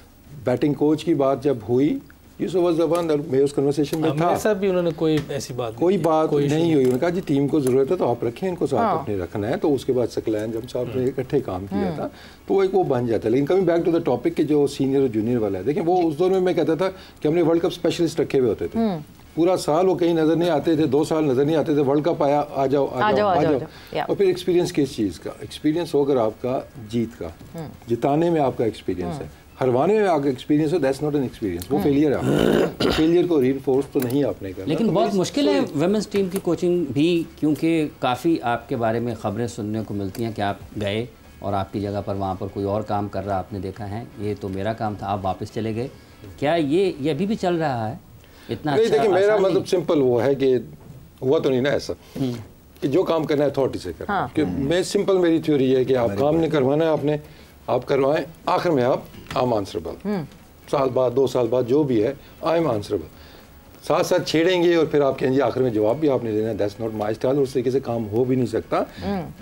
बैटिंग कोच की बात जब हुई, यूसुफ वाज द वन, मैं उस कन्वर्सेशन में था, सब भी उन्होंने कोई ऐसी बात कोई बात नहीं हुई। उन्होंने कहा जी टीम को ज़रूरत है तो आप रखें, इनको साथ अपने रखना है। तो उसके बाद सकलैन जब साहब ने इकट्ठे काम किया था तो एक वो बन जाता है। लेकिन coming back to the topic के जो सीनियर और जूनियर वाला है, देखिए वो उस दौर में मैं कहता था कि हमने वर्ल्ड कप स्पेशलिस्ट रखे हुए होते थे, पूरा साल वो कहीं नजर नहीं आते थे, 2 साल नजर नहीं आते थे, वर्ल्ड कप आया आ जाओ आ जाओ आ जाओ। और फिर एक्सपीरियंस किस चीज़ का? एक्सपीरियंस हो अगर आपका जीत का, जिताने में आपका एक्सपीरियंस है, हरवाने में आपका एक्सपीरियंस है, दैट्स नॉट एन एक्सपीरियंस, वो फेलियर है। फेलियर को रीइंफोर्स तो नहीं आपने करना। लेकिन तो बहुत मुश्किल है वुमेन्स टीम की कोचिंग भी, क्योंकि काफ़ी आपके बारे में खबरें सुनने को मिलती हैं कि आप गए और आपकी जगह पर वहाँ पर कोई और काम कर रहा आपने देखा है, ये तो मेरा काम था, आप वापस चले गए। क्या ये अभी भी चल रहा है इतना? नहीं, देखिए मेरा मतलब सिंपल वो है कि हुआ तो नहीं ना ऐसा कि जो काम करना है अथॉरिटी से करना। कि मैं सिंपल, मेरी थ्योरी है कि आप काम नहीं करवाना है आपने, आप करवाएं, आखिर में आप आम आंसरेबल, साल बाद 2 साल बाद जो भी है आई एम आंसरेबल। साथ साथ छेड़ेंगे और फिर आप कहेंगे आखिर में जवाब भी आपने देना है, दैट्स नॉट माय स्टाइल। उस तरीके से काम हो भी नहीं सकता।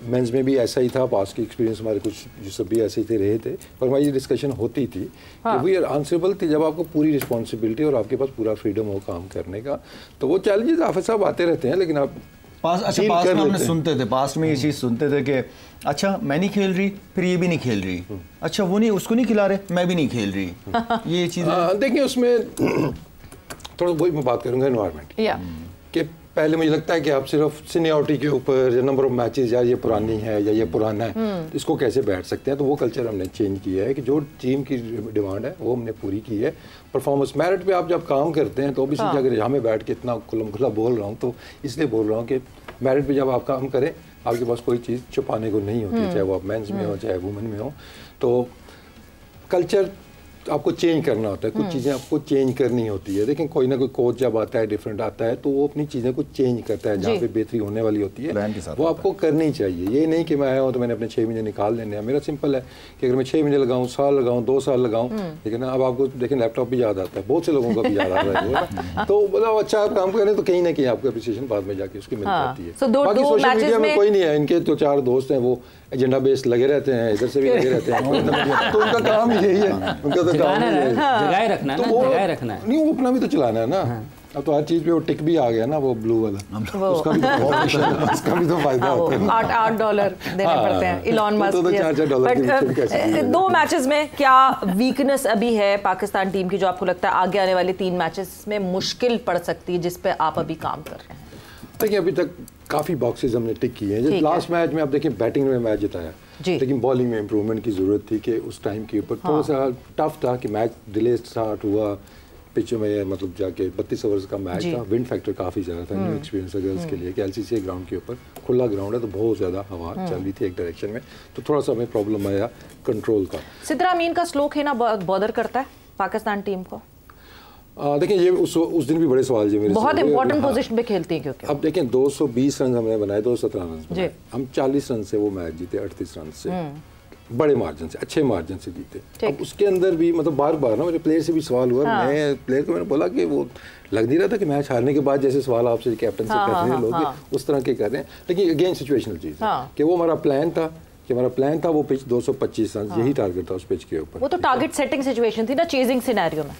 मेंस में भी ऐसा ही था, पास की एक्सपीरियंस हमारे कुछ जो सब भी ऐसे थे रहे थे, पर हमारी डिस्कशन होती थी कि वी आर आंसरेबल थी जब आपको पूरी रिस्पॉन्सिबिलिटी और आपके पास पूरा फ्रीडम हो काम करने का। तो वो चैलेंजेस आफिस साहब आते रहते हैं, लेकिन आप पास्ट में हमने सुनते थे, पास्ट में ये चीज़ सुनते थे कि अच्छा मैं नहीं खेल रही, फिर ये भी नहीं खेल रही, अच्छा वो नहीं, उसको नहीं खिला रहे, मैं भी नहीं खेल रही। ये चीज़ देखिए उसमें थोड़ा वही मैं बात करूंगा एनवायरनमेंट कि पहले मुझे लगता है कि आप सिर्फ सीनियरिटी के ऊपर या नंबर ऑफ मैचेस, या ये पुरानी है या ये पुराना है, इसको कैसे बैठ सकते हैं। तो वो कल्चर हमने चेंज किया है कि जो टीम की डिमांड है वो हमने पूरी की है। परफॉर्मेंस मेरिट पे आप जब काम करते हैं तो भी अगर यहाँ में बैठ के इतना खुल्लम खुल्ला बोल रहा हूँ तो इसलिए बोल रहा हूँ कि मेरिट पे जब आप काम करें आपके पास कोई चीज़ छुपाने को नहीं होती, चाहे वो आप मेंस में हो चाहे वुमेन में हो। तो कल्चर आपको चेंज करना होता है, कुछ चीज़ें आपको चेंज करनी होती है। लेकिन कोई ना कोई कोच जब आता है डिफरेंट आता है तो वो अपनी चीज़ें को चेंज करता है, जहाँ पे बेहतरी होने वाली होती है वो आपको करनी चाहिए। ये नहीं कि मैं आया हूँ तो मैंने अपने 6 महीने निकाल लेने हैं। मेरा सिंपल है कि अगर मैं 6 महीने लगाऊँ, साल लगाऊँ, 2 साल लगाऊँ, लेकिन अब आपको देखें लैपटॉप भी याद आता है, बहुत से लोगों का भी याद आ रहा है। तो मतलब अच्छा आप काम करें तो कहीं ना कहीं आपको अप्रिसिएशन बाद में जाके उसकी मिल जाती है। बाकी सोशल मीडिया में कोई नहीं है, इनके तो 4 दोस्त हैं वो एजेंडा बेस्ड लगे रहते हैं, इधर से भी लगे रहते हैं। तो उनका काम यही है, उनका तो काम जगाए रखना है, जगाए रखना है। नहीं वो अपना भी तो चलाना है ना। अब तो हर चीज पे वो टिक भी आ गया ना, वो ब्लू वाला, उसका भी तो फायदा होता है। $8 देने पड़ते हैं इलॉन मस्क। 2 मैचेस में क्या वीकनेस अभी है पाकिस्तान टीम की जो आपको लगता है आगे आने वाले 3 मैचेस में मुश्किल पड़ सकती है, जिस पे आप अभी काम कर रहे हैं? देखिए अभी तक काफ़ी बॉक्सेस हमने टिक किए हैं। जैसे लास्ट मैच में आप देखिए बैटिंग में मैच जिताया, लेकिन बॉलिंग में इंप्रूवमेंट की ज़रूरत थी कि उस टाइम के ऊपर थोड़ा सा टफ था कि मैच डिले स्टार्ट हुआ, पिच में मतलब जाके 32 ओवर्स का मैच था, विंड फैक्टर काफ़ी ज़्यादा था न्यू एक्सपीरियंस गर्ल्स के लिए कि LCCA ग्राउंड के ऊपर खुला ग्राउंड है तो बहुत ज़्यादा हवा चल रही थी एक डायरेक्शन में, तो थोड़ा सा हमें प्रॉब्लम आया कंट्रोल का। सिद्रा अमीन का स्लो खेलना बॉदर करता है पाकिस्तान टीम को? देखिए ये उस दिन भी बड़े सवाल जी मेरे बहुत इंपॉर्टेंट पोजीशन पे खेलती हैं क्योंकि अब देखें 220 रन हमने बनाए, 217 रन बनाए, हम 40 रन से वो मैच जीते, 38 रन से बड़े मार्जिन से, अच्छे मार्जिन से जीते। अब उसके अंदर भी मतलब बार बार ना मेरे प्लेयर से भी सवाल हुआ, मैं प्लेयर को मैंने बोला कि वो लग नहीं रहा था कि मैच हारने के बाद जैसे सवाल आपसे कैप्टन से कर रहे हैं लोग उस तरह के कर रहे हैं, लेकिन अगेन सिचुएशनल चीज़ है कि वो हमारा प्लान था कि हमारा प्लान था वो पिच 225 रन, यही टारगेट था उस पिच के ऊपर। वो तो टारगेट सेटिंग सिचुएशन थी ना, चेजिंग सिनेरियो में।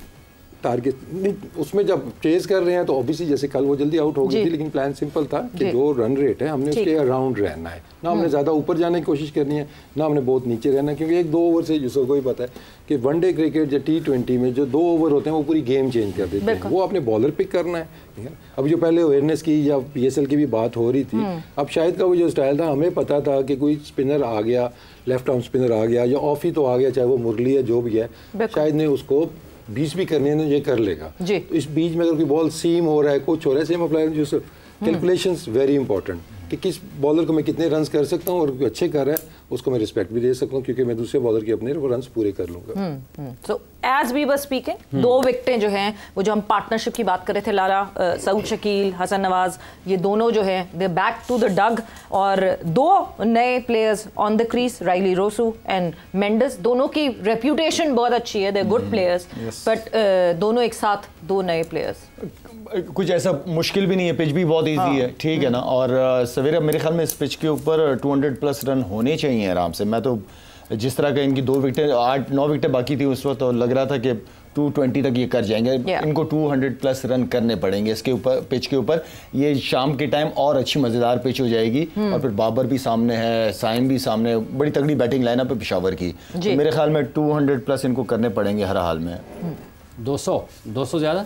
टारगेट नहीं, उसमें जब चेज कर रहे हैं तो ऑब्वियसली जैसे कल वो जल्दी आउट हो गई थी, लेकिन प्लान सिंपल था कि जो रन रेट है हमने उसके अराउंड रहना है, ना हमने ज़्यादा ऊपर जाने की कोशिश करनी है, ना हमने बहुत नीचे रहना है, क्योंकि 1-2 ओवर से यूसुफ को ही पता है कि वनडे क्रिकेट या T20 में जो 2 ओवर होते हैं वो पूरी गेम चेंज कर देते हैं। वो आपने बॉलर पिक करना है, ठीक है। अब जो पहले अवेयरनेस की या PSL की भी बात हो रही थी, अब शायद का वो जो स्टाइल था, हमें पता था कि कोई स्पिनर आ गया, लेफ्ट आर्म स्पिनर आ गया या ऑफ ही तो आ गया, चाहे वो मुरली है जो भी है, शायद ने उसको 20 भी करनी है ना, ये कर लेगा। तो इस बीच में अगर कोई बॉल सीम हो रहा है, कुछ हो रहा है, सेम अप्लाई जो कैलकुलेशंस वेरी इंपॉर्टेंट कि किस बॉलर को मैं कितने रन्स कर सकता हूँ, और कोई अच्छे कर रहा है उसको मैं रिस्पेक्ट भी दे सकता हूँ, क्योंकि मैं दूसरे बॉलर के अपने वो रन्स पूरे कर लूँगा। So as we were speaking, 2 विकेटें जो हैं वो जो हम पार्टनरशिप की बात कर रहे थे, लाला सऊद शकील, हसन नवाज, ये दोनों जो हैं they back to the dug, और 2 नए players on the crease, Rilee Rossouw and Mendis, दोनों की रेप्यूटेशन बहुत अच्छी है, दे गुड प्लेयर्स, बट दोनों एक साथ 2 नए प्लेयर्स, कुछ ऐसा मुश्किल भी नहीं है, पिच भी बहुत इजी है, ठीक है ना। और सवेरे मेरे ख्याल में इस पिच के ऊपर 200+ रन होने चाहिए आराम से। मैं तो जिस तरह का इनकी 2 विकेटें 8-9 विकेटें बाकी थी उस वक्त, तो लग रहा था कि 220 तक ये कर जाएंगे। इनको 200+ रन करने पड़ेंगे इसके ऊपर, पिच के ऊपर। ये शाम के टाइम और अच्छी मज़ेदार पिच हो जाएगी, और फिर बाबर भी सामने है, साइम भी सामने, बड़ी तगड़ी बैटिंग लाइनअप है पेशावर की। तो मेरे ख्याल में 200+ इनको करने पड़ेंगे हर हाल में। 200 ज़्यादा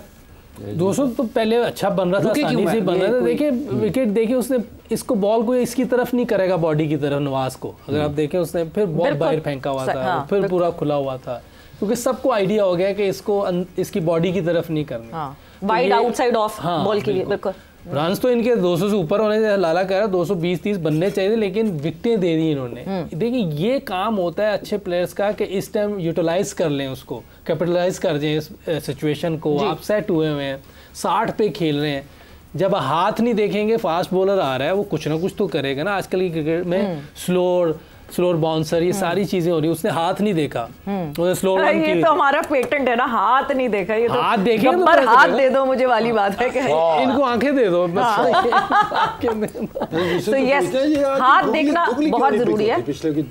200 तो पहले अच्छा बन रहा था, आसानी से बन रहा था। देखिए विकेट देखिए, उसने इसको बॉल को इसकी तरफ नहीं करेगा, बॉडी की तरफ नवाज को, अगर आप देखें उसने फिर बॉल बाहर फेंका हुआ था, फिर पूरा खुला हुआ था, क्योंकि सबको आइडिया हो गया कि इसको इसकी बॉडी की तरफ नहीं करनी, वाइड आउटसाइड ऑफ बॉल के लिए। बिल्कुल रन्स तो इनके 200 से ऊपर होने से, लाला कह रहा 220-30 बनने चाहिए, लेकिन विकेटें दे दी इन्होंने। देखिए ये काम होता है अच्छे प्लेयर्स का कि इस टाइम यूटिलाइज कर लें, उसको कैपिटलाइज कर दें इस सिचुएशन को। आप सेट हुए हुए हैं, 60 पे खेल रहे हैं, जब हाथ नहीं देखेंगे, फास्ट बॉलर आ रहा है वो कुछ ना कुछ तो करेगा ना। आजकल की क्रिकेट में स्लोर बाउंसर, ये सारी चीजें हो रही है, उसने हाथ नहीं देखा, उसने स्लो रन की। ये तो हमारा पेटेंट है ना, हाथ नहीं देखा। ये हाथ तो देखिए, गब्बर हाथ दे दो मुझे वाली बात है कि इनको आंखें दे दो। तो यस, हाथ देखना बहुत जरूरी है।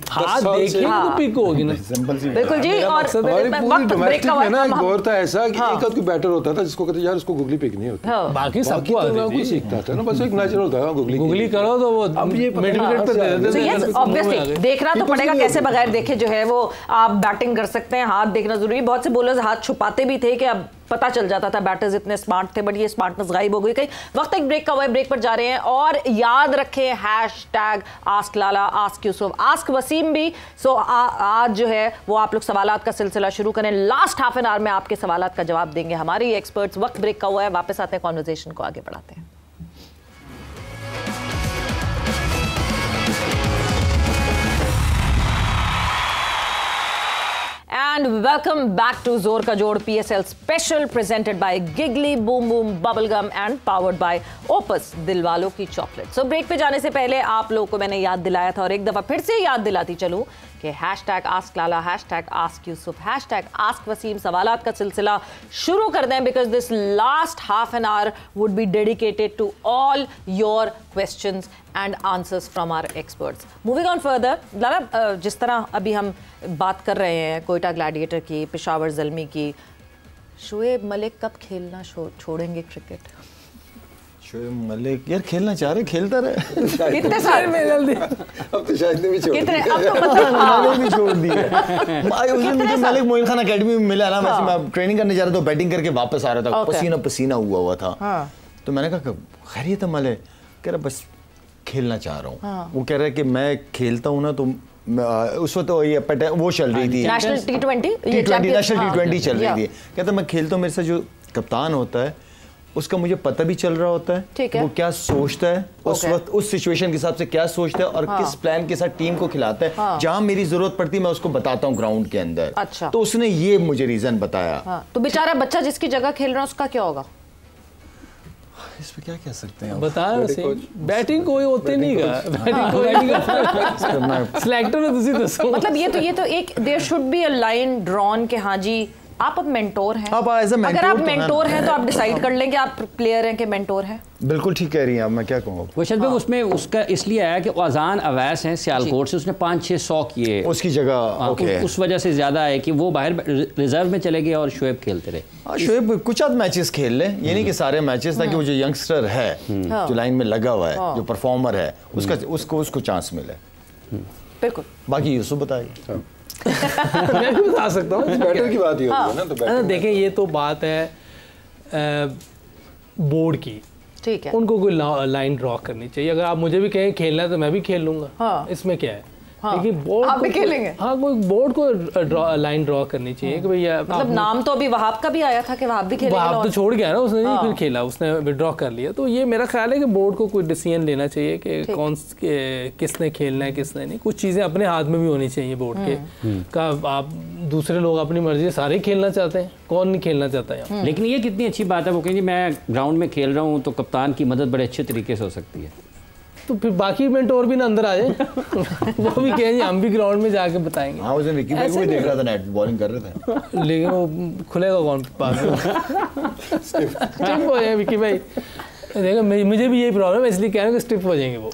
हाथ देखिए तो पिक होगी ना, बिल्कुल जी। और वक्त ब्रेक का ना एक दौर था ऐसा कि एक आध कोई बैटर होता था जिसको कहते यार उसको गुगली पिक नहीं होती, बाकी सबको कोई सीखता था ना, बस एक नेचुरल था गुगली करो तो वो मिड विकेट पे दे देते हैं। ऑब्वियसली देखना तो पड़ेगा, कैसे बगैर देखे जो है वो आप बैटिंग कर सकते हैं, हाथ देखना जरूरी है। बहुत से बॉलर्स हाथ छुपाते भी थे कि अब पता चल जाता था, बैटर्स इतने स्मार्ट थे, बट ये स्मार्टनेस गायब हो गई कहीं। वक्त एक ब्रेक का हुआ है, ब्रेक पर जा रहे हैं, और याद रखें #ask Lala, ask Yousuf, ask Wasim भी। सो आज जो है वो आप लोग सवालात का सिलसिला शुरू करें। लास्ट हाफ एन आवर में आपके सवालात का जवाब देंगे हमारे एक्सपर्ट्स। वक्त ब्रेक का हुआ है, वापस आते हैं, कॉन्वर्सेशन को आगे बढ़ाते हैं। And welcome back to जोर का जोड़ PSL special presented by Giggly Boom Boom Bubblegum and powered by Opus, दिलवालों की चॉकलेट। सो ब्रेक पे जाने से पहले आप लोगों को मैंने याद दिलाया था, और एक दफ़ा फिर से याद दिलाती चलूँ कि #ask Lala, #ask Yousuf, #ask Wasim, सवालात का सिलसिला शुरू कर दें, because this last half an hour would be dedicated to all your questions and answers from our experts. Moving on further, Lala जिस तरह अभी हम बात कर रहे हैं कोयटा ग्लैडिएटर की, पेशावर ज़ल्मी की, शोएब मलिक कब खेलना छोड़ेंगे क्रिकेट? शोएब मलिक यार खेलना चाह रहे, खेलता रहे। कितने साल में जल्दी अब तो शायद ने भी छोड़ कितने, अब तो मतलब भी छोड़ दिया। उस दिन मुझे मलिक मोइन खान अकेडमी में मिला ना, वैसे मैं ट्रेनिंग करने जा रहा था, बैटिंग करके वापस आ रहा था, पसीना पसीना हुआ था। तो मैंने कहा खैरियत है मलिक? कह रहा बस खेलना चाह रहा हूँ। वो कह रहा है कि मैं खेलता हूँ ना, तो उस वक्त वो चल रही थी नेशनल T20 नेशनल T20 चल रही थी। कहता मैं खेलता हूँ, मेरे साथ जो कप्तान होता है उसका मुझे पता भी चल रहा होता है वो क्या सोचता है उस वक्त, उस सिचुएशन के हिसाब से क्या सोचता है, और किस प्लान के साथ टीम को खिलाता है। जहां मेरी जरूरत पड़ती है मैं उसको बताता हूँ ग्राउंड के अंदर। अच्छा। तो उसने ये मुझे रीजन बताया। तो बेचारा बच्चा जिसकी जगह खेल रहा है उसका क्या होगा? इस पे क्या कह सकते हैं? बताया वैसे बैटिंग कोई होते नहीं का, बैटिंग कोई नहीं, सिलेक्टर में तुसी दसो। मतलब ये तो एक there should be a line drawn कि हाँ जी आप अब मेंटोर हैं, आप as a mentor अगर आप तो हैं ना। मेंटोर हैं तो आप डिसाइड कर लेंगे आप प्लेयर हैं कि मेंटोर हैं। बिल्कुल ठीक कह रही हैं आप, मैं क्या कहूँ। वशद भाई उसमें उसका इसलिए आया कि अजान अवैस हैं सियालकोट से, उसने 500-600 किए उसकी जगह ओके, उस वजह से ज़्यादा है कि वो बाहर रिजर्व में चले गए और शुएब खेलते रहे। शोएब कुछ आध मैचेस खेल ले, ये नहीं कि सारे मैचेस, ताकि वो जो यंगस्टर है जो लाइन में लगा हुआ है, जो परफॉर्मर है, उसको चांस मिले। बिल्कुल। बाकी यूसुफ बताइए। मैं भी बता सकता हूँ। बैटर की बात ही होती है ना, तो बैटर देखें ये तो बात है बोर्ड की, ठीक है। उनको कोई लाइन ड्रॉ करनी चाहिए। अगर आप मुझे भी कहें खेलना है तो मैं भी खेल लूंगा, हाँ। इसमें क्या है। हाँ। लेकिन बोर्ड आप भी खेलेंगे? हाँ, कोई बोर्ड को लाइन ड्रॉ करनी चाहिए कि भैया मतलब नाम तो अभी वहाब का भी आया था कि वहाब भी खेलेंगे। वहाब तो छोड़ गया ना, उसने नहीं हाँ। फिर खेला, उसने विड्रॉ कर लिया। तो ये मेरा ख्याल है कि बोर्ड को कोई डिसीजन लेना चाहिए कि किसने खेलना है किसने नहीं। कुछ चीज़ें अपने हाथ में भी होनी चाहिए बोर्ड के का। आप दूसरे लोग अपनी मर्जी से सारे खेलना चाहते हैं, कौन नहीं खेलना चाहता है। लेकिन ये कितनी अच्छी बात है, वो कहेंगे मैं ग्राउंड में खेल रहा हूँ तो कप्तान की मदद बड़े अच्छे तरीके से हो सकती है। तो फिर बाकी मेंटोर भी ना अंदर आ जाए वो भी कहें हम भी ग्राउंड में जाके बताएंगे। हाँ, उस दिन विकी भाई को भी देख रहा था, नेट बॉलिंग कर रहे थे। लेकिन वो खुलेगा कौन पास स्टिफ हो जाए विकी भाई। देखो मुझे भी यही प्रॉब्लम है, इसलिए कह रहा हूँ कि स्टिफ हो जाएंगे वो।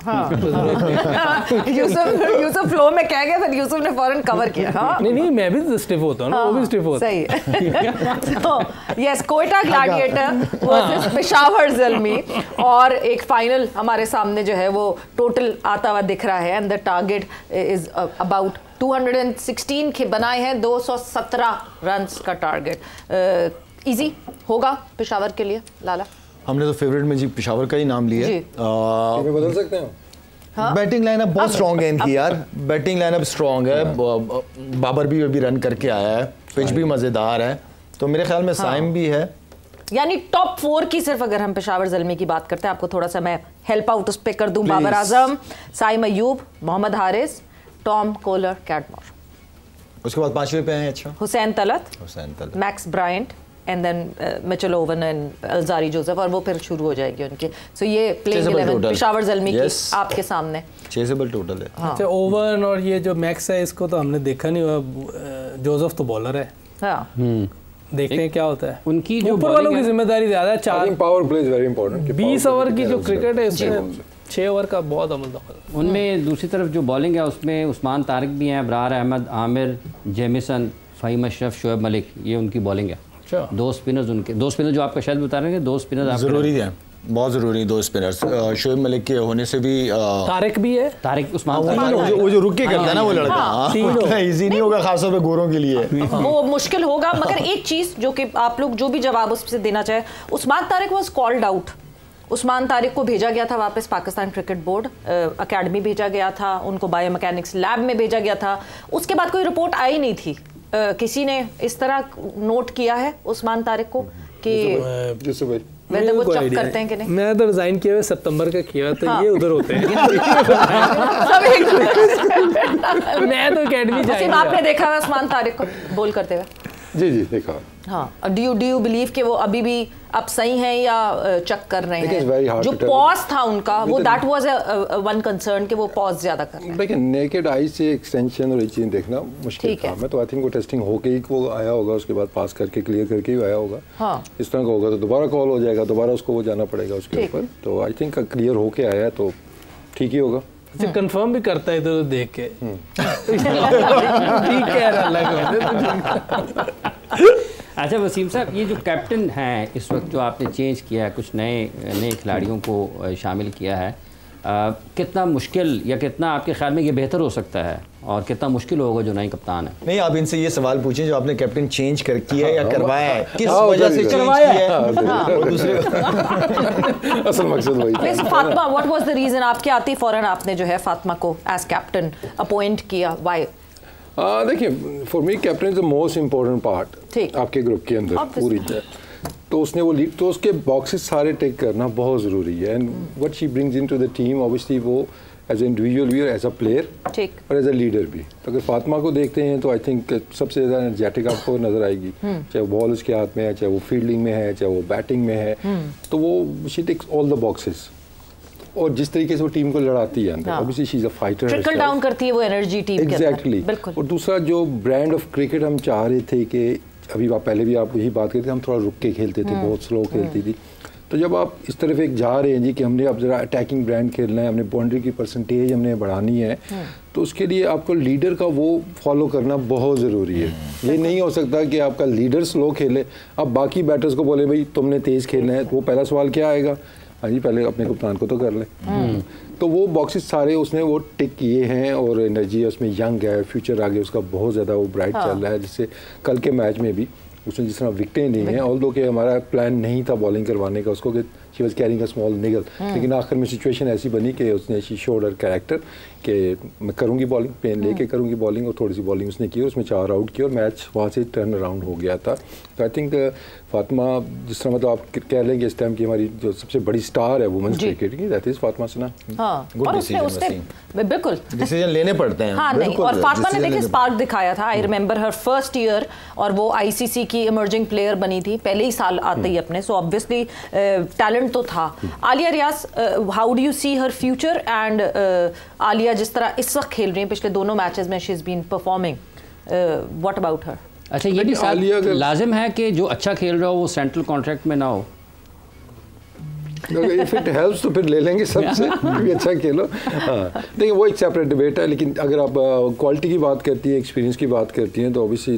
यूसुफ फ्लो में कह गया, फिर यूसुफ ने फौरन कवर किया। हाँ नहीं मैं भी तो स्टिफ होता हूँ ना, वो भी स्टिफ होता सही है। तो yes, Quetta gladiator versus Peshawar Zalmi, और एक फाइनल हमारे सामने जो है वो टोटल आता हुआ दिख रहा है, and the target is about 216 बनाए हैं, 217 रन्स का टारगेट। इजी होगा पेशावर के लिए लाला? हमने तो फेवरेट में जी पेशावर का ही नाम लिया। टीमें बदल सकते हैं। बैटिंग लाइनअप बहुत स्ट्रॉन्ग है इनकी यार, बैटिंग लाइनअप स्ट्रॉन्ग है। बाबर भी अभी रन करके आया है, पिच भी मज़ेदार है, तो मेरे ख्याल में साइम भी है। यानी टॉप 4 की सिर्फ अगर हम पेशावर ज़ल्मी की बात करते हैं, आपको थोड़ा सा मैं हेल्प आउट उस पर कर दूं। Babar Azam, Saim Ayub, Mohammad Haris, Tom Kohler, Cadmore. उसके बाद 5वें पे हैं अच्छा Hussain Talat, Max Bryant, and then Mitchell Owen and Alzarri Joseph, और वो फिर शुरू हो जाएगी उनकी। सो ये प्लेइंग 11 पेशावर ज़ल्मी की आपके सामने 6 टोटल है। अच्छा, ओवन और ये जो मैक्स है इसको तो हमने देखा नहीं हुआ। जोसेफ तो बॉलर है, हाँ। देखते हैं क्या होता है। उनकी जो ऊपर वालों की जिम्मेदारी ज्यादा है। 4 power play is very important. 20 over की जो क्रिकेट है इसमें 6 ओवर का बहुत अमल दखल। उनमें दूसरी तरफ जो बॉलिंग है उसमें उस्मान तारिक भी हैं, अबरार अहमद, आमिर, जेमिसन, फ़हीम अशरफ, शोएब मलिक, ये उनकी बॉलिंग है। दो स्पिनर्स उनके, दो स्पिनर जो आपका शायद बता रहे हैं, 2 स्पिनर ज़रूरी है, बहुत ज़रूरी 2 स्पिनर्स। शोएब मलिक के होने से भी तारिक भी है, तारिक उस्मान वो जो रुक के करता है ना वो लड़का, इजी नहीं होगा खासतौर पे गोरों के लिए। वो मुश्किल होगा, मगर एक चीज़ जो कि आप लोग जो भी जवाब उससे देना चाहे, Usman Tariq was called out. Usman Tariq को भेजा गया था वापस पाकिस्तान क्रिकेट बोर्ड अकेडमी भेजा गया था, उनको बायो मैकेनिक्स लैब में भेजा गया था। उसके बाद कोई रिपोर्ट आई नहीं थी। किसी ने इस तरह नोट किया है उस्मान तारिक को कि वैसे वो चेक करते हैं कि नहीं? मैं तो रिजाइन किया हुआ सितंबर का किया, तो ये उधर होते हैं। मैं तो अकेडमी जाऊंगा। आपने देखा है उस्मान तारिक को बोल करते हुए? जी देखा। हाँ, डू यू बिलीव कि वो अभी भी अब सही हैं या चेक कर रहे हैं? जो पॉज था उनका, वो दैट वाज वन कंसर्न कि वो पॉज ज्यादा कर रहे हैं। देखिए, नेकेड आई से एक्सटेंशन और ये चीज़ देखना मुश्किल था। मैं तो आई थिंक वो टेस्टिंग होके ही वो आया होगा, उसके बाद पास करके क्लियर करके ही आया होगा। हाँ। इस तरह का होगा तो दोबारा कॉल हो जाएगा, दोबारा उसको वो जाना पड़ेगा उसके ऊपर। तो आई थिंक क्लियर होके आया है तो ठीक ही होगा। अच्छा, कंफर्म भी करता है तो देख के ठीक कह रहा। अच्छा वसीम साहब, ये जो कैप्टन हैं इस वक्त जो आपने चेंज किया है, कुछ नए खिलाड़ियों को शामिल किया है, कितना मुश्किल या कितना आपके ख्याल में ये बेहतर हो सकता है और कितना मुश्किल होगा जो नए कप्तान है? नहीं, आप इनसे ये सवाल पूछें जो आपने कैप्टन चेंज किया या करवाया है, किस वजह से करवाया है? असल मकसद वही था। Fatima, what was the reason? आपके आते फौरन आपने जो है फातिमा को एज कैप्टन अपॉइंट किया, व्हाई? देखिए, for me captain is the most important part आपके ग्रुप के अंदर पूरी। तो उसने वो लीड, तो उसके बॉक्सेस सारे टेक करना बहुत ज़रूरी है। And what she brings into the team, obviously वो एज ए इंडिविजुअल भी और एज अ प्लेयर और एज अ लीडर भी। तो अगर फातिमा को देखते हैं तो आई थिंक सबसे ज़्यादा एनर्जेटिक आपको नज़र आएगी, चाहे वो बॉल उसके हाथ में है, चाहे वो फील्डिंग में है, चाहे वो बैटिंग में है। तो वो she ticks all the boxes और जिस तरीके से वो टीम को लड़ाती है अंदर, obviously she is a fighter, trickle down करती है वो एनर्जी टीम के अंदर। एग्जैक्टली। और दूसरा जो ब्रांड ऑफ क्रिकेट हम चाह रहे थे कि अभी आप पहले भी आप यही बात करते थे, हम थोड़ा रुक के खेलते थे, बहुत स्लो खेलती थी। तो जब आप इस तरफ एक जा रहे हैं जी कि हमने अब ज़रा अटैकिंग ब्रांड खेलना है, हमने बाउंड्री की परसेंटेज हमने बढ़ानी है, तो उसके लिए आपको लीडर का वो फॉलो करना बहुत ज़रूरी है। ये नहीं हो सकता कि आपका लीडर स्लो खेले, अब बाकी बैटर्स को बोले भाई तुमने तेज़ खेलना है, तो वो पहला सवाल क्या आएगा, हाँ जी पहले अपने कप्तान को तो कर लें। तो वो बॉक्सेस सारे उसने वो टिक किए हैं और एनर्जी उसमें यंग है, फ्यूचर आगे उसका बहुत ज़्यादा वो ब्राइट चल रहा है, जिससे कल के मैच में भी उसने जिस तरह विकटें ली हैं, ऑल्दो कि हमारा प्लान नहीं था बॉलिंग करवाने का उसको कि she was carrying a small निगल, लेकिन आखिर में सिचुएशन ऐसी बनी कि उसने शी शोड हर कैरेक्टर कि मैं करूँगी बॉलिंग, पेन लेके करूँगी बॉलिंग, और थोड़ी सी बॉलिंग उसने की और उसमें 4 आउट किया और मैच वहाँ से टर्न अराउंड हो गया था। तो आई थिंक फातिमा जिस तरह मतलब आप कह लेंगे इस टाइम की हमारी जो सबसे बड़ी स्टार है वुमेन्स क्रिकेट की, that is Fatima Sana. Good decision, बिल्कुल डिसीजन लेने पड़ते हैं। हाँ नहीं, और फातिमा ने देखिए स्पार्क दिखाया था। I remember her first year, और वो आईसीसी की इमर्जिंग प्लेयर बनी थी पहले ही साल आते ही अपने, सो ऑब्वियसली टैलेंट तो था। Aliya Riaz, how do you see her future, and Aliya जिस तरह इस वक्त खेल रही है, पिछले दोनों मैचेस में she is been performing, what about her? अच्छा, ये भी लाजिम है कि जो अच्छा खेल रहा हो वो सेंट्रल कॉन्ट्रैक्ट में ना हो? इफ इट हेल्प्स तो फिर ले लेंगे सबसे भी अच्छा खेलो। हाँ देखिए वो एक सेपरेट डिबेट है, लेकिन अगर आप क्वालिटी की बात करती है, एक्सपीरियंस की बात करती हैं, तो ऑब्वियसली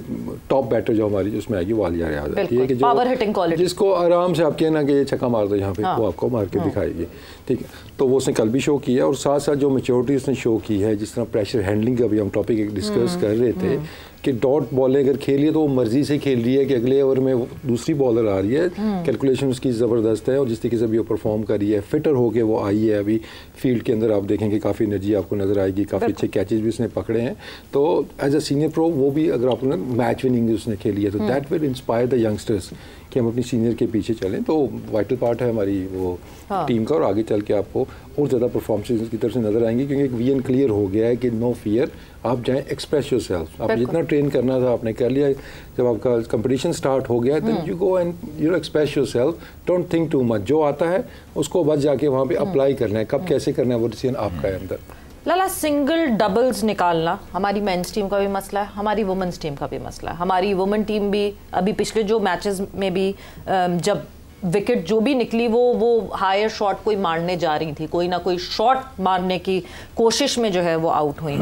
टॉप बैटर जो हमारी उसमें आएगी वो आलिया रियाज आती है कि जो पावर हिटिंग क्वालिटी, जिसको आराम से आप कहना कि ये छक्का मार दो यहाँ पे, वो आपको मार के दिखाएगी। ठीक है, तो वो उसने कल भी शो किया, और साथ साथ जो मैच्योरिटी उसने शो की है, जिस तरह प्रेशर हैंडलिंग का भी हम टॉपिक एक डिस्कस कर रहे थे कि डॉट बॉलें अगर खेलिए तो वो मर्जी से खेल रही है कि अगले ओवर में दूसरी बॉलर आ रही है, कैलकुलेशन उसकी ज़बरदस्त है, और जिस तरीके से भी वो परफॉर्म कर रही है, फिटर होके वो आई है। अभी फील्ड के अंदर आप देखेंगे काफ़ी एनर्जी आपको नज़र आएगी, काफ़ी अच्छे कैचेज भी उसने पकड़े हैं। तो एज अ सीनियर प्रो वो भी अगर आपको मैच विनिंग उसने खेली है, तो that will inspire the youngsters कि हम अपनी सीनियर के पीछे चलें। तो वाइटल पार्ट है हमारी वो टीम का, और आगे चल के आपको और ज़्यादा परफॉर्मेंस की तरफ से नज़र आएंगी, क्योंकि एक विजन क्लियर हो गया है कि नो फियर, आप जाएं, एक्सप्रेस योरसेल्फ। आप जितना ट्रेन करना था आपने कर लिया, जब आपका कंपटीशन स्टार्ट हो गया, then you go and you know express yourself, don't think too much, जो आता है उसको बस जाके वहाँ पे अप्लाई करना है, कब कैसे करना है वो डिसीजन आपका है अंदर। लाला, सिंगल डबल्स निकालना हमारी मेंस टीम का भी मसला है, हमारी वुमेन्स टीम का भी मसला है। हमारी वुमेन टीम भी अभी पिछले जो मैचेस में भी जब विकेट जो भी निकली वो हायर शॉट कोई मारने जा रही थी, कोई ना कोई शॉट मारने की कोशिश में जो है वो आउट हुई।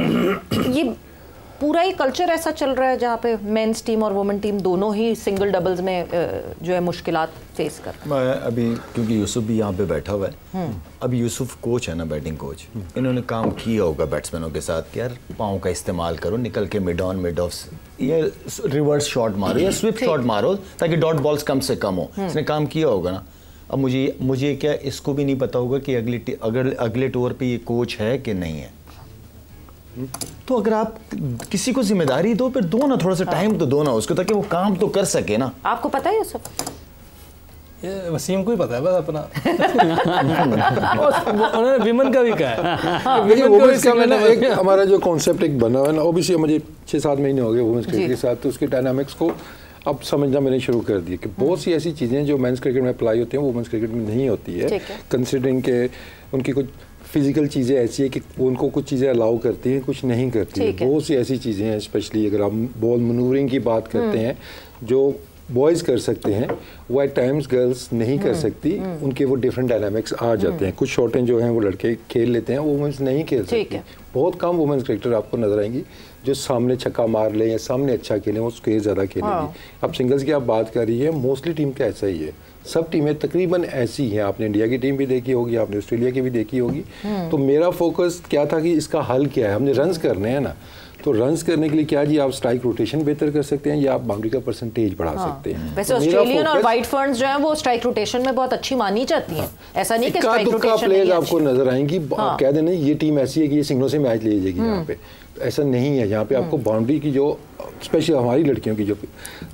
ये पूरा ही कल्चर ऐसा चल रहा है जहाँ पे मेंस टीम और वुमेन टीम दोनों ही सिंगल डबल्स में जो है मुश्किलात फेस कर रहे हैं। अभी क्योंकि यूसुफ भी यहाँ पे बैठा हुआ है, अभी यूसुफ कोच है ना, बैटिंग कोच, इन्होंने काम किया होगा बैट्समैनों के साथ कि यार पाँव का इस्तेमाल करो, निकल के मिड ऑन मिड ऑफ ये रिवर्स शॉट मारो या स्विप शॉट मारो ताकि डॉट बॉल्स कम से कम हो। इसने काम किया होगा ना। अब मुझे क्या इसको भी नहीं पता होगा कि अगले टूर पे ये कोच है कि नहीं है। तो अगर आप किसी को जिम्मेदारी दो, फिर दो ना, थोड़ा सा टाइम तो दो ना उसको, ताकि वो काम तो कर सके ना। आपको पता है यूसुफ? ये वसीम को ही पता है बस अपना। उन्होंने विमन का भी कहा है। वुमेन्स का मैंने एक हमारा जो कॉन्सेप्ट एक बना हुआ है ना, ओबीसी मुझे 6-7 महीने हो गए वुमेन्स क्रिकेट के साथ, तो उसके डायनामिक्स को अब समझना मैंने शुरू कर दिया कि बहुत सी ऐसी चीज़ें जो मेंस क्रिकेट में अप्लाई होती हैं वो वुमेन्स क्रिकेट में नहीं होती है, कंसिडरिंग के उनकी कुछ फिजिकल चीज़ें ऐसी है कि उनको कुछ चीज़ें अलाउ करती हैं, कुछ नहीं करती है। बहुत सी ऐसी चीज़ें हैं, स्पेशली अगर आप बॉल मनूवरिंग की बात करते हैं, जो बॉयज़ कर सकते हैं वो एट टाइम्स गर्ल्स नहीं कर सकती, उनके वो डिफरेंट डायनामिक्स आ जाते हैं। कुछ शॉटें जो हैं वो लड़के खेल लेते हैं, वो वुमेन्स नहीं खेल सकती। बहुत कम वुमेन्स क्रिकेटर आपको नजर आएंगी जो सामने छक्का मार लें या सामने अच्छा खेलें, वो स्क्वेयर ज़्यादा खेलेंगी। अब सिंगल्स की आप बात कर रही है, मोस्टली टीम का ऐसा ही है, सब टीमें तकरीबन ऐसी हैं। आपने इंडिया की टीम भी देखी होगी, आपने ऑस्ट्रेलिया की भी देखी होगी। तो मेरा फोकस क्या था कि इसका हल क्या है, हमने रन्स करने हैं ना, तो रन्स करने के लिए क्या जी, आप स्ट्राइक रोटेशन बेहतर कर सकते हैं या आप बाउंड्री का परसेंटेज बढ़ा सकते हैं। वैसे ऑस्ट्रेलियन और वाइट फर्न्स जो हैं वो स्ट्राइक रोटेशन में बहुत अच्छी मानी जाती हैं, ऐसा नहीं कि स्ट्राइक रोटेशन प्लेयर्स आपको नजर आएंगी, आप कह देना ये टीम ऐसी है कि ये सिंगलों से मैच ले जाएगी, यहाँ पे ऐसा नहीं है। यहाँ पे आपको बाउंड्री की जो स्पेशली हमारी लड़कियों की जो,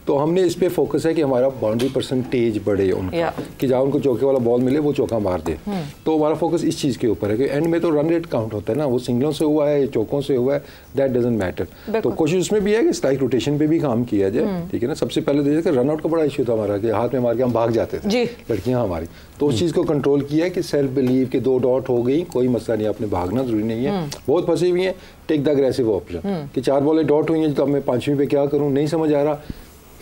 तो हमने इस पे फोकस है कि हमारा बाउंड्री परसेंटेज बढ़े उनका, कि जहाँ उनको चौके वाला बॉल मिले वो चौका मार दे। तो हमारा फोकस इस चीज़ के ऊपर है कि एंड में तो रन रेट काउंट होता है ना, वो सिंगलों से हुआ है, चौकों से हुआ है, दैट डजंट मैटर। तो कोशिश उसमें भी है कि स्ट्राइक रोटेशन पे भी काम किया जाए, ठीक है ना। सबसे पहले देखिए रन आउट का बड़ा इशू था हमारा, कि हाथ में मार के हम भाग जाते थे लड़कियाँ हमारी, तो उस चीज़ को कंट्रोल किया है कि सेल्फ बिलीव के 2 डॉट हो गई, कोई मसला नहीं, आपने भागना जरूरी नहीं है। बहुत फंसी हुई है, टेक द अग्रेसिव ऑप्शन कि 4 बॉलें डॉट हुई हैं, तो अब मैं 5वीं पे क्या करूं, नहीं समझ आ रहा,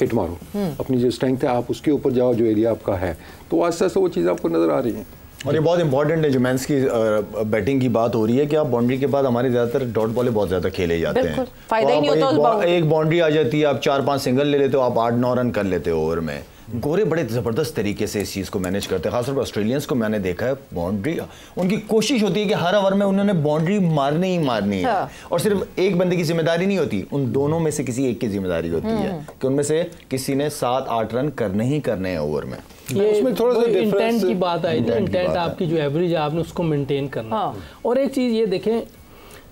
हिट मारो, अपनी जो स्ट्रेंथ है आप उसके ऊपर जाओ, जो एरिया आपका है, तो आस्ते आस्ते वो चीज़ें आपको नज़र आ रही हैं। और ये बहुत इंपॉर्टेंट है जो मेंस की बैटिंग की बात हो रही है कि आप बाउंड्री के बाद हमारे ज़्यादातर डॉट बॉलें बहुत ज़्यादा खेले जाते हैं, फायदा ही नहीं होता, एक बाउंड्री आ जाती है, आप 4-5 सिंगल ले लेते हो, आप 8-9 रन कर लेते हो ओवर में। गोरे बड़े ज़बरदस्त तरीके से इस चीज़ को मैनेज करते हैं, खासतौर पर ऑस्ट्रेलियंस को मैंने देखा है, बाउंड्री उनकी कोशिश होती है कि हर ओवर में उन्होंने बाउंड्री मारनी ही मारनी है। और सिर्फ एक बंदे की जिम्मेदारी नहीं होती, उन दोनों में से किसी एक की जिम्मेदारी होती है कि उनमें से किसी ने 7-8 रन करने ही करने हैं ओवर में। ये उसमें थोड़ा सा इंटेंट की बात आई थी, इंटेंट आपकी जो एवरेज है आपने उसको मेंटेन करना। और एक चीज़ ये देखें,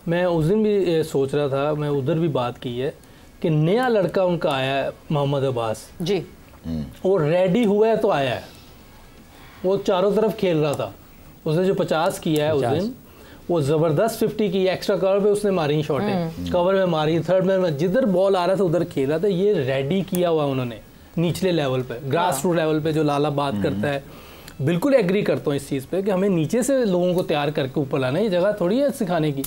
मैं उस दिन भी सोच रहा था, मैं उधर भी बात की है कि नया लड़का उनका आया है मोहम्मद अब्बास जी, वो रेडी हुआ है तो आया है, वो चारों तरफ खेल रहा था, उसने जो 50 किया है उस दिन, वो ज़बरदस्त 50 की, एक्स्ट्रा कवर पे उसने मारी शॉटें, कवर में मारी, थर्ड में जिधर बॉल आ रहा था उधर खेल रहा था। ये रेडी किया हुआ उन्होंने निचले लेवल पे, ग्रास रूट लेवल पे जो लाला बात करता है, बिल्कुल एग्री करता हूँ इस चीज़ पे कि हमें नीचे से लोगों को तैयार करके ऊपर लाना है, ये जगह थोड़ी है सिखाने की।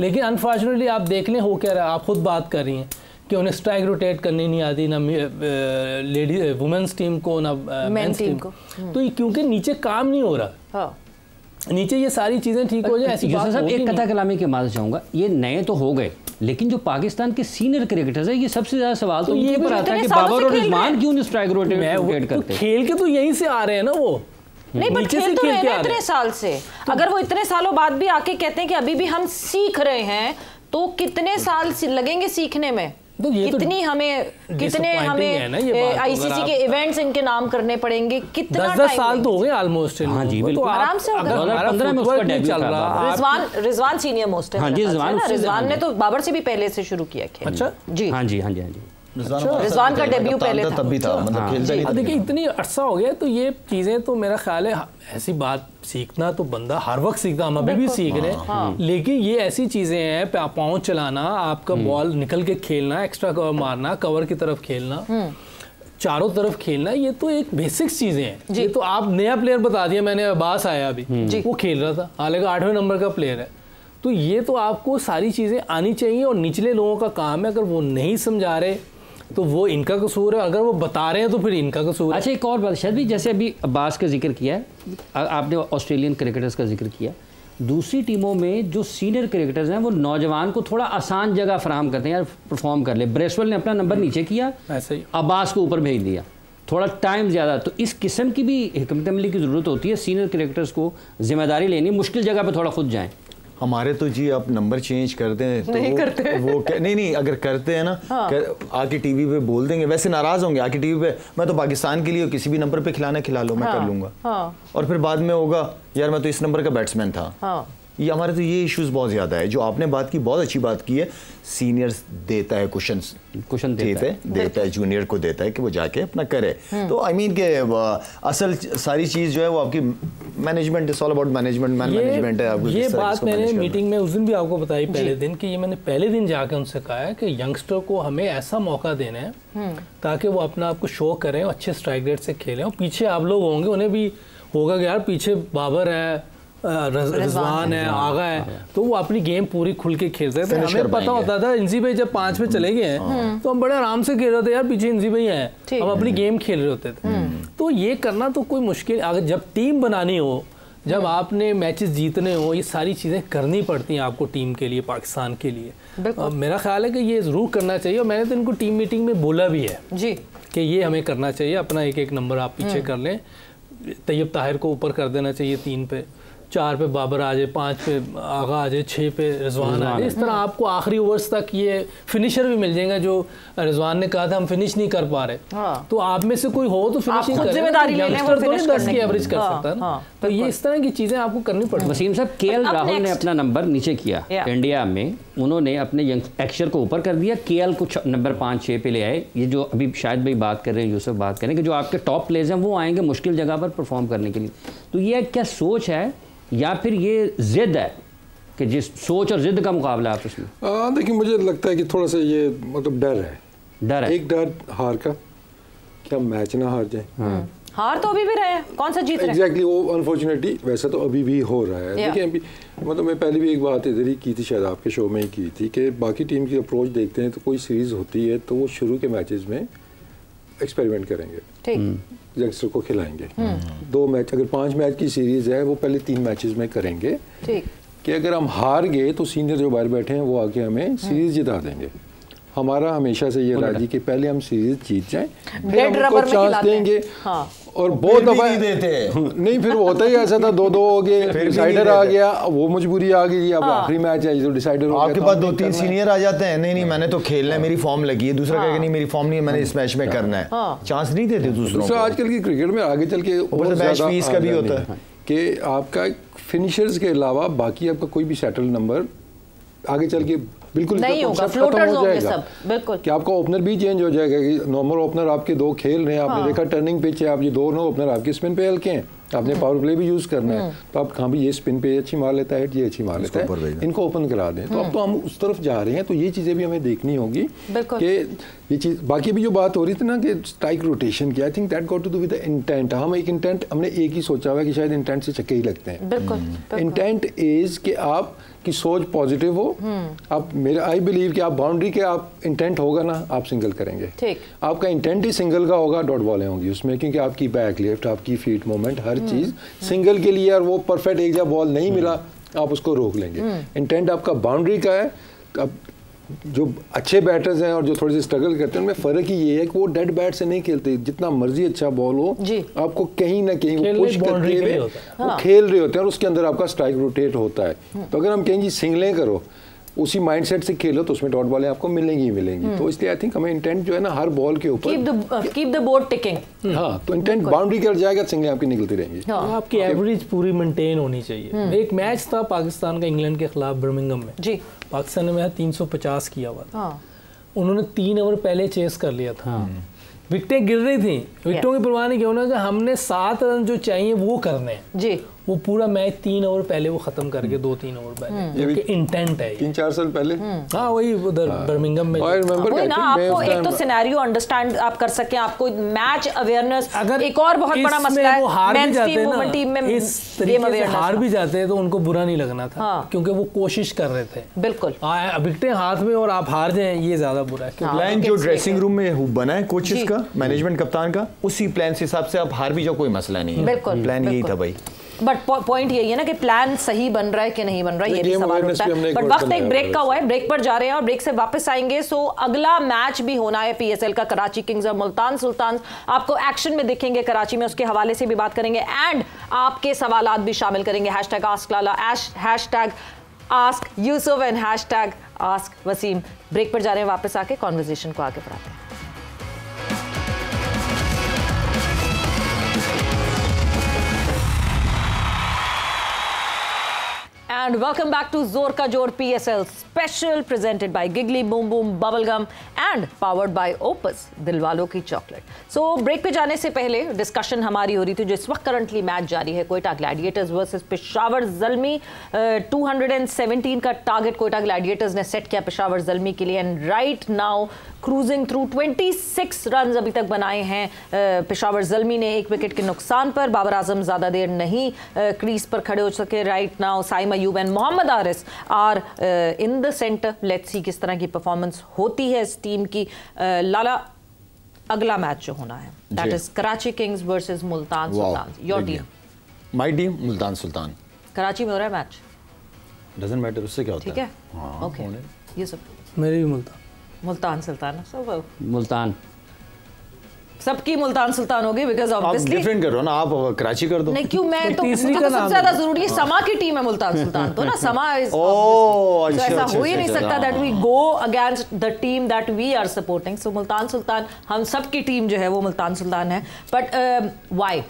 लेकिन अनफॉर्चुनेटली आप देख लें हो क्या रहा है, आप खुद बात कर रही हैं कि उन्हें स्ट्राइक रोटेट करनी नहीं आती, ना लेडी वुमेन्स टीम को ना मेंस टीम को, तो ये क्योंकि नीचे काम नहीं हो रहा, नीचे ये सारी चीज़ें ठीक हो जाए ऐसी बात। एक कथा कलामी के माध्यम चाहूँगा, ये नए तो हो गए लेकिन जो पाकिस्तान के सीनियर क्रिकेटर्स है, ये सबसे ज्यादा सवाल तो ये पर आता है कि बाबर और रिजवान क्यों नहीं स्ट्राइक रोटेट करते? खेल के तो यहीं से आ रहे हैं ना वो, नहीं बट खेल तो रहे हैं इतने साल से, अगर वो इतने सालों बाद भी आके कहते हैं कि अभी भी हम सीख रहे हैं, तो कितने साल लगेंगे सीखने में? तो कितनी कितने हमें आईसीसी के इवेंट्स इनके नाम करने पड़ेंगे, कितना 10 साल तो हो गए ऑलमोस्ट। हाँ जी बिल्कुल, तो आराम से 2015 में उसका डेब्यू चल रहा। रिजवान सीनियर मोस्ट है। हाँ जी, रिजवान ने तो बाबर से भी पहले से शुरू किया खेल। अच्छा जी, हाँ जी, हाँ जी, हाँ जी, रिजवान का डेब्यू पहले था, तब भी था, मतलब खेलता नहीं था। देखिए इतनी अरसा हो गया, तो ये चीज़ें तो मेरा ख्याल है ऐसी बात सीखना तो बंदा हर वक्त सीखता, हम अभी भी सीख रहे हैं, लेकिन ये ऐसी चीज़ें हैं, पाँव चलाना, आपका बॉल निकल के खेलना, एक्स्ट्रा कवर मारना, कवर की तरफ खेलना, चारों तरफ खेलना, ये तो एक बेसिक्स चीज़ें हैं। ये तो आप नया प्लेयर बता दिया मैंने, अब्बास आया अभी, वो खेल रहा था, हालांकि 8वें नंबर का प्लेयर है, तो ये तो आपको सारी चीज़ें आनी चाहिए। और निचले लोगों का काम है, अगर वो नहीं समझा रहे तो वो इनका कसूर है, अगर वो बता रहे हैं तो फिर इनका कसूर है। अच्छा एक और बात शायद भी, जैसे अभी अब्बास का जिक्र किया है आपने, ऑस्ट्रेलियन क्रिकेटर्स का जिक्र किया, दूसरी टीमों में जो सीनियर क्रिकेटर्स हैं वो नौजवान को थोड़ा आसान जगह फराहम करते हैं, यार परफॉर्म कर ले। ब्रेसवेल ने अपना नंबर नीचे किया, ऐसे ही अब्बास को ऊपर भेज दिया, थोड़ा टाइम ज़्यादा, तो इस किस्म की भी हिकमत अमली की ज़रूरत होती है। सीनियर क्रिकेटर्स को जिम्मेदारी लेनी, मुश्किल जगह पर थोड़ा खुद जाएँ। हमारे तो जी आप नंबर चेंज कर दें तो नहीं करते वो नहीं अगर करते हैं ना, आके टीवी पे बोल देंगे, वैसे नाराज होंगे आके टीवी पे, मैं तो पाकिस्तान के लिए किसी भी नंबर पे खिलाना खिला लो, मैं कर लूंगा, और फिर बाद में होगा यार मैं तो इस नंबर का बैट्समैन था। ये हमारे तो ये इश्यूज बहुत ज़्यादा है। जो आपने बात की, बहुत अच्छी बात की है, सीनियर्स देता है कुशन देता है जूनियर को देता है कि वो जाके अपना करे। तो आई मीन के असल सारी चीज़ जो है वो आपकी management, it's all about management है। ये बात मैंने मीटिंग में उस दिन भी आपको बताई पहले दिन, कि ये मैंने पहले दिन जाके उनसे कहा है कि यंगस्टर को हमें ऐसा मौका देना है ताकि वो अपना आपको शो करें, अच्छे स्ट्राइक रेट से खेलें, और पीछे आप लोग होंगे, उन्हें भी होगा कि यार पीछे बाबर है, रिजवान है, आगा है, तो वो अपनी गेम पूरी खुल के खेल रहे थे। हमें पता होता था इंजी भाई जब 5 पे चले गए हैं तो हम बड़े आराम से खेल रहे थे, यार पीछे इंजी भाई हैं, हम अपनी गेम खेल रहे होते थे। तो ये करना तो कोई मुश्किल, अगर जब टीम बनानी हो, जब आपने मैचेस जीतने हो, ये सारी चीज़ें करनी पड़ती हैं आपको टीम के लिए, पाकिस्तान के लिए। मेरा ख्याल है कि ये ज़रूर करना चाहिए, और मैंने तो इनको टीम मीटिंग में बोला भी है जी कि ये हमें करना चाहिए, अपना एक नंबर आप पीछे कर लें, तैयब ताहिर को ऊपर कर देना चाहिए, 3 पे, 4 पे बाबर आ जाए, 5 पे आगा आ जाए, 6 पे रिजवान आ जाए। इस तरह आपको आखिरी ओवर्स तक ये फिनिशर भी मिल जाएगा। जो रिजवान ने कहा था हम फिनिश नहीं कर पा रहे, तो आप में से कोई हो तो फिनिशिंग करें, जिम्मेदारी ले लें, वो 10 की एवरेज कर सकता है ना। तो ये इस तरह की चीज़ें आपको करनी पड़ती। वसीम साहब, केएल राहुल ने अपना नंबर नीचे किया इंडिया में, उन्होंने अपने एक्शर को ऊपर कर दिया, केएल को नंबर 5-6 पे ले आए। ये जो अभी शायद भाई बात कर रहे हैं, यूसुफ बात करें कि जो आपके टॉप प्लेयर्स हैं वो आएंगे मुश्किल जगह पर परफॉर्म करने के लिए, तो ये क्या सोच है या फिर ये जिद है कि जिस सोच और जिद का मुकाबला आप उसमें? देखिए मुझे लगता है कि थोड़ा सा ये मतलब डर है, एक डर हार का, क्या मैच ना हार जाए। हार तो अभी भी रहे हैं, कौन सा जीत रहे हैं? एग्जैक्टली, वो अनफॉर्चुनेटली वैसा तो अभी भी हो रहा है। देखिए अभी मतलब मैं पहले भी एक बात इधर ही की थी, शायद आपके शो में ही की थी, कि बाकी टीम की अप्रोच देखते हैं तो कोई सीरीज़ होती है तो वो शुरू के मैचेस में एक्सपेरिमेंट करेंगे, ठीक, यंगस्टर को खिलाएंगे। 2 मैच, अगर 5 मैच की सीरीज है वो पहले 3 मैचेस में करेंगे, ठीक, कि अगर हम हार गए तो सीनियर जो बाहर बैठे हैं वो आके हमें सीरीज जिता देंगे। हमारा हमेशा से ये राजी कि पहले हम सीरीज जीत जाएं, फिर हम उनको चांस देंगे। हाँ। और बहुत दफा नहीं देते नहीं, फिर होता ही ऐसा था, 2-2 हो गए, डिसाइडर आ गया, वो मजबूरी आ गई, अब आखिरी मैच है जो डिसाइडर हो गया। आपके पास 2-3 सीनियर आ जाते हैं, नहीं मैंने तो खेलना है, मेरी फॉर्म लगी है, दूसरा कहेगा नहीं मेरी फॉर्म नहीं है, मैंने इस मैच में करना है, चांस नहीं देते दूसरों को। आजकल की क्रिकेट में आगे चल के मैच फीस का भी होता है कि आपका फिनिशर्स के अलावा बाकी आपका कोई भी सेटल नंबर आगे चल के बिल्कुल नहीं होगा, फ्लोटर्स होंगे सब, बिल्कुल। कि आपका ओपनर भी चेंज हो जाएगा कि नॉर्मल ओपनर आपके 2 खेल रहे हैं, आपने देखा टर्निंग पिच है, आप ये दोनों ओपनर आपके स्पिन पे हल्के हैं, आपने पावर प्ले भी यूज करना है, तो आप कहाँ भी ये स्पिन पे अच्छी मार लेता है, ये अच्छी मार लेता है, इनको ओपन करा दें। तो अब तो हम उस तरफ जा रहे हैं, तो ये चीज़ें भी हमें देखनी होगी कि ये चीज़। बाकी भी जो बात हो रही थी ना कि स्ट्राइक रोटेशन की, I think that got to do with the intent. हम एक इंटेंट, हमने एक ही सोचा हुआ कि शायद इंटेंट से छक्के ही लगते हैं। बिल्कुल, इंटेंट इज कि आप की सोच पॉजिटिव हो। आप मेरा आई बिलीव कि आप बाउंड्री के आप इंटेंट होगा ना, आप सिंगल करेंगे। ठीक, आपका इंटेंट ही सिंगल का होगा, डॉट बॉलें होंगी उसमें, क्योंकि आपकी बैक लेफ्ट, आपकी फीट मूवमेंट, हर चीज़ सिंगल के लिए, और वो परफेक्ट एक जगह बॉल नहीं मिला आप उसको रोक लेंगे। इंटेंट आपका बाउंड्री का है। अब जो अच्छे बैटर्स हैं और जो थोड़े से स्ट्रगल करते हैं उनमें फ़र्क ही ये है कि वो डेड बैट से नहीं खेलते, जितना मर्जी अच्छा बॉल हो आपको कहीं ना कहीं वो पुश करते हुए वो खेल रहे होते हैं, और उसके अंदर आपका स्ट्राइक रोटेट होता है। तो अगर हम कहें जी सिंगलें करो, उसी माइंडसेट से खेलो, तो उसमें डॉट बॉलें आपको मिलेंगी ही मिलेंगी। तो इसलिए आई थिंक हमें इंटेंट जो है ना हर बॉल के ऊपर कीप द बोर्ड टिकिंग। हाँ, तो इंटेंट बाउंड्री कर जाएगा, सिंगलें आपकी निकलती रहेंगी। आपकी एवरेज पूरी मेंटेन होनी चाहिए। एक मैच था पाकिस्तान का इंग्लैंड के खिलाफ बर्मिंघम में, जी पाकिस्तान ने मैच 350 किया हुआ था। उन्होंने 3 ओवर पहले चेस कर लिया था, विकेटें गिर रही थी, विकेटों की परवाह नहीं की, उन्होंने हमने 7 रन जो चाहिए वो करने हैं जी। वो पूरा मैच 3 ओवर पहले वो खत्म करके 2-3 ओवर पहले, ये इंटेंट है 3-4 साल पहले। हाँ वही उधर बर्मिंघम में। वही ना, आपको एक तो सिनेरियो अंडरस्टैंड आप कर सके, आपको मैच अवेयरनेस, अगर एक और बहुत बड़ा मसला है मेंस टीम में इस तरीके से हार भी जाते हैं तो उनको बुरा नहीं लगना था, क्योंकि वो कोशिश कर रहे थे। बिल्कुल, विकेटें हाथ में और आप हार जाएं ये ज्यादा बुरा है। प्लान जो ड्रेसिंग रूम में बना है कोचेस का, मैनेजमेंट कप्तान का, उसी प्लान के हिसाब से आप हार भी जाओ कोई मसला नहीं है। बिल्कुल, प्लान यही था भाई। बट पॉइंट यही है ना कि प्लान सही बन रहा है कि नहीं बन रहा है, ये भी सवाल उठता है। बट वक्त एक ब्रेक का हुआ है, ब्रेक पर जा रहे हैं और ब्रेक से वापस आएंगे। सो अगला मैच भी होना है पीएसएल का, कराची किंग्स और मुल्तान सुल्तान आपको एक्शन में दिखेंगे कराची में, उसके हवाले से भी बात करेंगे एंड आपके सवालात भी शामिल करेंगे। Hashtag ask Lala, hashtag ask Yusuf and hashtag ask Wasim. Break पर जा रहे हैं, वापस आके कॉन्वर्सेशन को आगे बढ़ाते हैं। And welcome back to Zor Ka Jod PSL special presented by Giggly Boom Boom Bubblegum and powered by Opus दिलवालों की चॉकलेट। सो ब्रेक पे जाने से पहले डिस्कशन हमारी हो रही थी, जो इस वक्त करंटली मैच जारी है, कोयटा ग्लैडिएटर्स वर्सेस पेशावर ज़ल्मी। 217 का टारगेट कोयटा ग्लैडिएटर्स ने सेट किया पेशावर ज़ल्मी के लिए and right now cruising through 26 run अभी तक बनाए हैं पेशावर ज़ल्मी ने, 1 विकेट के नुकसान पर। बाबर आजम ज़्यादा देर नहीं क्रीज पर खड़े हो सके। Right now Saim Ayub and Mohammad Haris are in the centre. Let's see किस तरह की परफॉर्मेंस होती है इस टीम की। लाला, अगला मैच जो होना है that is Karachi Kings versus Multan Sultan. Your team? My team Multan Sultan. Karachi में हो रहा है मैच, डजंट मैटर, उससे क्या होता है। ठीक है, ओके। ये सब मेरी भी मुल्तान सुल्तान सब मुल्तान, सबकी मुल्तान सुल्तान होगी बिकॉज ऑब्वियसली डिफरेंट करो ना, आप कराची कर दो। नहीं क्यों, मैं तो मुझे तो सबसे ज्यादा जरूरी है समा की टीम है मुल्तान सुल्तान, तो ना समा इज ऐसा हो ही नहीं सकता that we go against the team that we are supporting. So Multan Sultan, हम सब की टीम जो है वो मुल्तान सुल्तान है। बट व्हाई,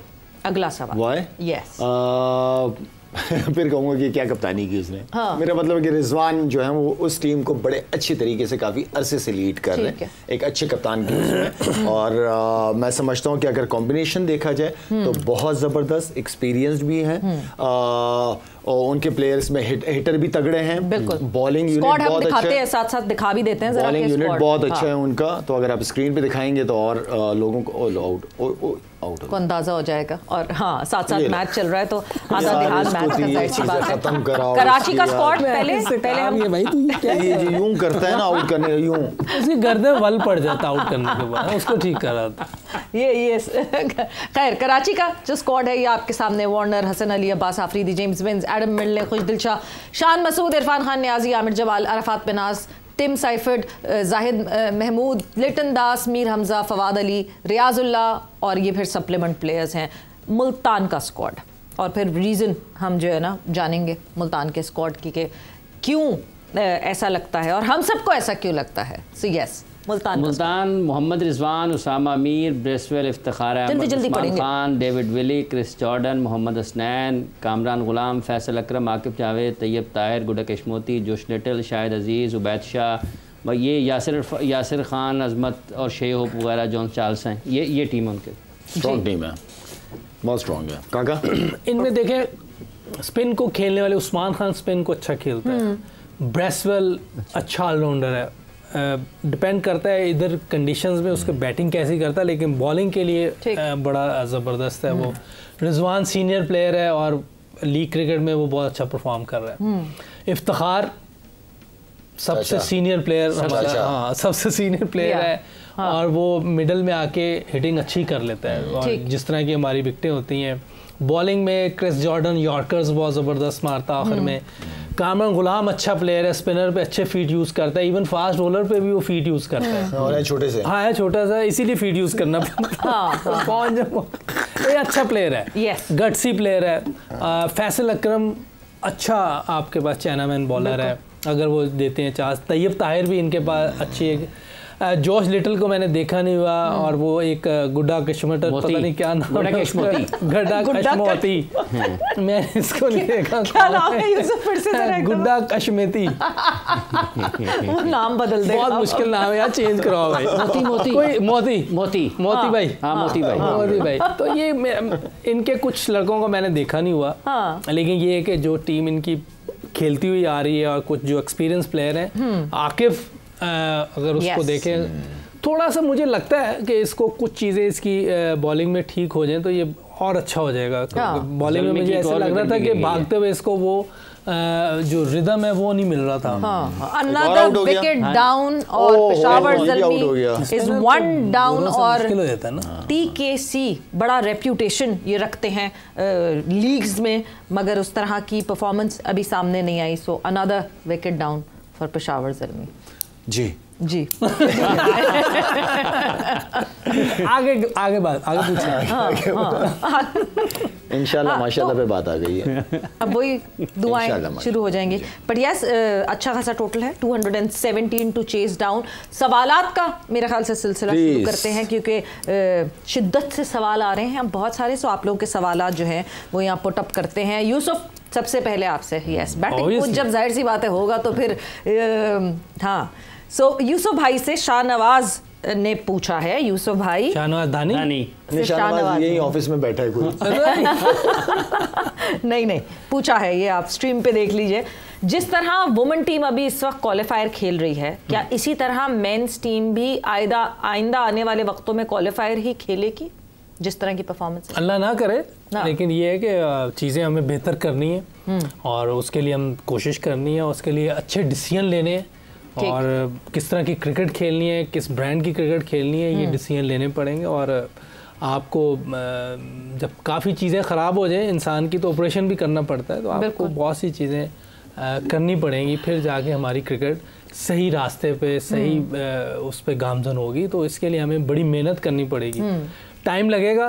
अगला सवाल। व्हाई? यस फिर कहूँगा कि क्या कप्तानी की उसने। हाँ। मेरा मतलब है कि रिजवान जो है वो उस टीम को बड़े अच्छे तरीके से काफ़ी अरसे से लीड कर रहे हैं, एक अच्छे कप्तान की उसमें। और मैं समझता हूँ कि अगर कॉम्बिनेशन देखा जाए तो बहुत ज़बरदस्त, एक्सपीरियंस्ड भी हैं और उनके प्लेयर्स में हिटर भी तगड़े हैं। बिल्कुल, बॉलिंग यूनिट बहुत अच्छा है, साथ साथ दिखा भी देते हैं, बॉलिंग यूनिट बहुत अच्छा है उनका। तो अगर आप स्क्रीन पे दिखाएंगे तो और लोगों को आउट को अंदाजा हो जाएगा। और हाँ, साथ साथ मैच चल रहा है तो आधा ध्यान मैच का, जाहिर सी बात है। कराची का स्क्वाड पहले हम भाई तू ये जो यूं करता है ना आउट करने, यूं उसकी गर्दन वल पड़ जाता आउट करने के बाद, उसको ठीक करा था। ये खैर, कराची का जो स्क्वाड है ये आपके सामने। Warner, Hasan Ali, Abbas Afridi, James Vince, Adam मिडले, खुशदिल शाह, शान मसूद, इरफान खान नियाजी, आमिर जमाल, अरफात बिनाज, टिम साइफर्ड, जाहिद महमूद, लिटन दास, मीर हमजा, फवाद अली, रियाजुल्ला, और ये फिर सप्लीमेंट प्लेयर्स हैं। मुल्तान का स्क्वाड, और फिर रीज़न हम जो है ना जानेंगे मुल्तान के स्क्वाड की कि क्यों ऐसा लगता है और हम सबको ऐसा क्यों लगता है। So yes, Multan, Mohammad Rizwan, Usama Mir, Bracewell, Iftikhar Ahmed, Usman Khan, David Willey, Chris Jordan, Mohammad Hasnain, Kamran Ghulam, Faisal Akram, Aqib Javed, Tayyab Tahir, Gudakesh Motie, Josh Little, Shahid Aziz, Ubaid Shah, ये यासिर खान, अजमत और शे होप वगैरह, जॉन चार्ल्स हैं। ये टीम उनके स्ट्रॉन्ग टीम है, बहुत स्ट्रॉन्ग है। काका इनमें देखें स्पिन को खेलने वाले उस्मान खान स्पिन को अच्छा खेलता है, ब्रेसवेल अच्छा ऑलराउंडर है। डिपेंड करता है इधर कंडीशंस में उसके बैटिंग कैसी करता है, लेकिन बॉलिंग के लिए बड़ा ज़बरदस्त है वो। रिजवान सीनियर प्लेयर है और लीग क्रिकेट में वो बहुत अच्छा परफॉर्म कर रहा है। इफ्तिखार सबसे सीनियर प्लेयर हमारा, हाँ सबसे सीनियर प्लेयर है, और वो मिडल में आके हिटिंग अच्छी कर लेता है, और जिस तरह की हमारी विकेटें होती हैं। बॉलिंग में क्रिस जॉर्डन यॉर्कर्स बहुत ज़बरदस्त मारता आखिर में। कामरान गुलाम अच्छा प्लेयर है, स्पिनर पे अच्छे फीट यूज़ करता है, इवन फास्ट बॉलर पे भी वो फीट यूज़ करता है। और छोटे से, हाँ है छोटा सा, इसीलिए फीट यूज़ करना पड़ता है। अच्छा प्लेयर है, गट्सी प्लेयर है। फैसल अकरम अच्छा आपके पास चाइनामैन बॉलर है, अगर वो देते हैं चांस। तैयब ताहिर भी इनके पास अच्छी है। जोश लिटिल को मैंने देखा नहीं हुआ, और वो एक गुड्डा कश्मोती, पता नहीं क्या नाम, गुड्डा कश्मोती, मैं इसको नहीं देखा, क्या नाम है यूसुफ, फिर से गुड्डा कश्मोती, वो नाम बदल दे, बहुत मुश्किल नाम है यार, चेंज कराओ भाई। मोती भाई। तो ये इनके कुछ लड़कों को मैंने देखा नहीं हुआ, लेकिन ये है कि जो टीम इनकी खेलती हुई आ रही है, और कुछ जो एक्सपीरियंस प्लेयर हैं, आकिफ अगर उसको देखें थोड़ा सा, मुझे लगता है कि इसको कुछ चीज़ें इसकी बॉलिंग में ठीक हो जाएं तो ये और अच्छा हो जाएगा। बॉलिंग में मुझे ऐसा लग रहा था कि भागते हुए इसको वो जो रिदम है वो नहीं मिल रहा था। अनदर विकेट डाउन, और पेशावर ज़ल्मी इज 1 डाउन, और TKC बड़ा रेप्यूटेशन ये रखते हैं लीग्स में, मगर उस तरह की परफॉर्मेंस अभी सामने नहीं आई। So another wicket down for Peshawar Zalmi. जी आगे पूछना, इंशाल्लाह माशाल्लाह पे बात आ गई है। अब वही दुआएं शुरू हो जाएंगी। बट यस, अच्छा खासा टोटल है, 217 टू चेस डाउन। सवालात का मेरे ख्याल से सिलसिला शुरू करते हैं, क्योंकि शिद्दत से सवाल आ रहे हैं हम बहुत सारे। सो आप लोगों के सवालात जो हैं वो यहाँ पुट अप करते हैं। यूसुफ, सबसे पहले आपसे। यस, बैटिंग कुछ जब जाहिर सी बात है होगा तो फिर हाँ। सो यूसुफ भाई से शाहनवाज ने पूछा है। यूसुफ भाई, शाहनवाज दानी, शाहनवाज यही ऑफिस में बैठा है कोई नहीं पूछा है, ये आप स्ट्रीम पे देख लीजिए। जिस तरह वुमेन टीम अभी इस वक्त क्वालिफायर खेल रही है, क्या इसी तरह मेंस टीम भी आइंदा आने वाले वक्तों में क्वालिफायर ही खेलेगी, जिस तरह की परफॉर्मेंस? अल्लाह ना करे, लेकिन ये है कि चीज़ें हमें बेहतर करनी है, और उसके लिए हम कोशिश करनी है, उसके लिए अच्छे डिसीजन लेने हैं, और किस तरह की क्रिकेट खेलनी है, किस ब्रांड की क्रिकेट खेलनी है, ये डिसीजन लेने पड़ेंगे। और आपको जब काफ़ी चीज़ें ख़राब हो जाएं इंसान की, तो ऑपरेशन भी करना पड़ता है, तो आपको बहुत सी चीज़ें करनी पड़ेंगी, फिर जाके हमारी क्रिकेट सही रास्ते पे, सही उस पर गामजन होगी। तो इसके लिए हमें बड़ी मेहनत करनी पड़ेगी, टाइम लगेगा,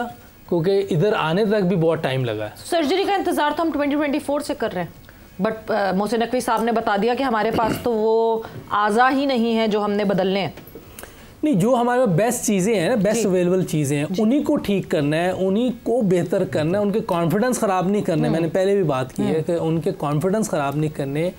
क्योंकि इधर आने तक भी बहुत टाइम लगा है। सर्जरी का इंतज़ार तो हम 2024 से कर रहे हैं, बट मोहसिन नकवी साहब ने बता दिया कि हमारे पास तो वो आज़ा ही नहीं है जो हमने बदलने हैं। नहीं, जो हमारे पास बेस्ट चीज़ें हैं ना, बेस्ट अवेलेबल चीज़ें हैं, उन्हीं को ठीक करना है, उन्हीं को बेहतर करना है, उनके कॉन्फिडेंस ख़राब नहीं करना है। मैंने पहले भी बात की है कि उनके कॉन्फिडेंस ख़राब नहीं करने,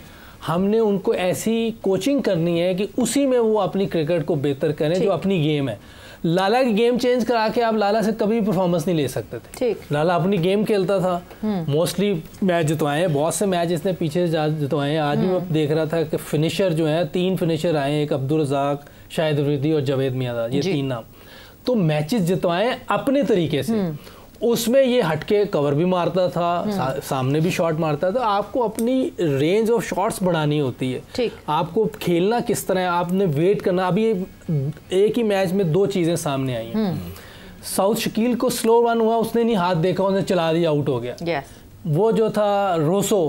हमने उनको ऐसी कोचिंग करनी है कि उसी में वो अपनी क्रिकेट को बेहतर करें, जो अपनी गेम है। लाला की गेम चेंज करा के आप लाला से कभी परफॉर्मेंस नहीं ले सकते थे। लाला अपनी गेम खेलता था, मोस्टली मैच जितवाए हैं, बहुत से मैच इसने पीछे से जितवाए हैं। आज भी मैं देख रहा था कि फिनिशर जो है, 3 फिनिशर आए हैं, एक अब्दुल रज़ाक, शाहिद अफरीदी और जावेद मियांदाद, ये 3 नाम। तो मैचेस जितवाएं अपने तरीके से। उसमें ये हटके कवर भी मारता था, सामने भी शॉट मारता था। आपको अपनी रेंज ऑफ शॉट्स बढ़ानी होती है, आपको खेलना किस तरह है, आपने वेट करना। अभी एक ही मैच में 2 चीज़ें सामने आई हैं। साउथ शकील को स्लो रन हुआ, उसने नहीं हाथ देखा, उसने चला दिया, आउट हो गया। वो जो था रोसो,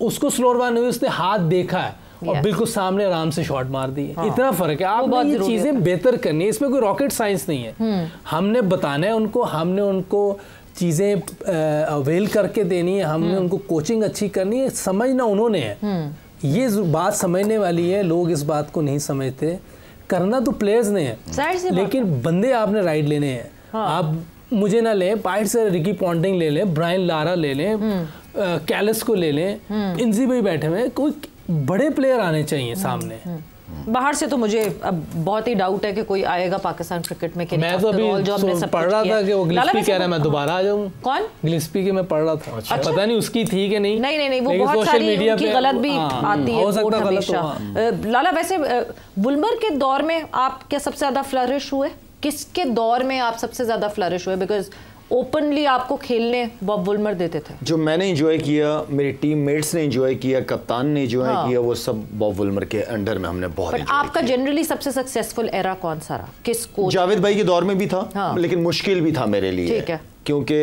उसको स्लो रन हुई, उसने हाथ देखा है और बिल्कुल सामने आराम से शॉट मार दी। इतना फर्क है। आपने ये चीजें बेहतर करनी है, इसमें कोई रॉकेट साइंस नहीं है। हमने बताना है उनको, हमने उनको चीजें अवेल करके देनी है, हमने उनको कोचिंग अच्छी करनी है। समझना उन्होंने है, ये बात समझने वाली है। लोग इस बात को नहीं समझते। करना तो प्लेयर्स ने है, लेकिन बंदे आपने राइट लेने हैं। आप मुझे ना लें, पाइट से रिकी पॉन्टिंग ले लें, ब्रायन लारा ले लें, कैलिस को ले लें, इनजी भी बैठे हुए, कोई बड़े प्लेयर आने चाहिए सामने। बाहर से तो मुझे अब बहुत ही डाउट है कि कोई आएगा पाकिस्तान क्रिकेट में कि मैं तो अभी पढ़ रहा था कि वो गिलिस्पी कह रहा है मैं दोबारा आ जाऊँ। कौन? गिलिस्पी की मैं पढ़ रहा था। अच्छा। पता नहीं उसकी थी कि नहीं। नहीं वो बहुत सारी उनकी गलत भी आती है, हो सकता गलत। लाला, वैसे वुल्मर के दौर में आप क्या सबसे ज्यादा फ्लरिश हुए? किसके दौर में आप सबसे ज्यादा फ्लरिश हुए? बिकॉज ओपनली आपको खेलने बॉब वुल्मर देते थे। जो मैंने एंजॉय किया, मेरे टीम मेट्स ने एंजॉय किया, कप्तान ने एंजॉय किया, वो सब बॉब वुल्मर के अंडर में हमने बहुत एंजॉय किया। आपका जनरली सबसे सक्सेसफुल एरा कौन सा रहा? किस कोच? जावेद भाई के दौर में भी था, लेकिन मुश्किल भी था मेरे लिए, क्योंकि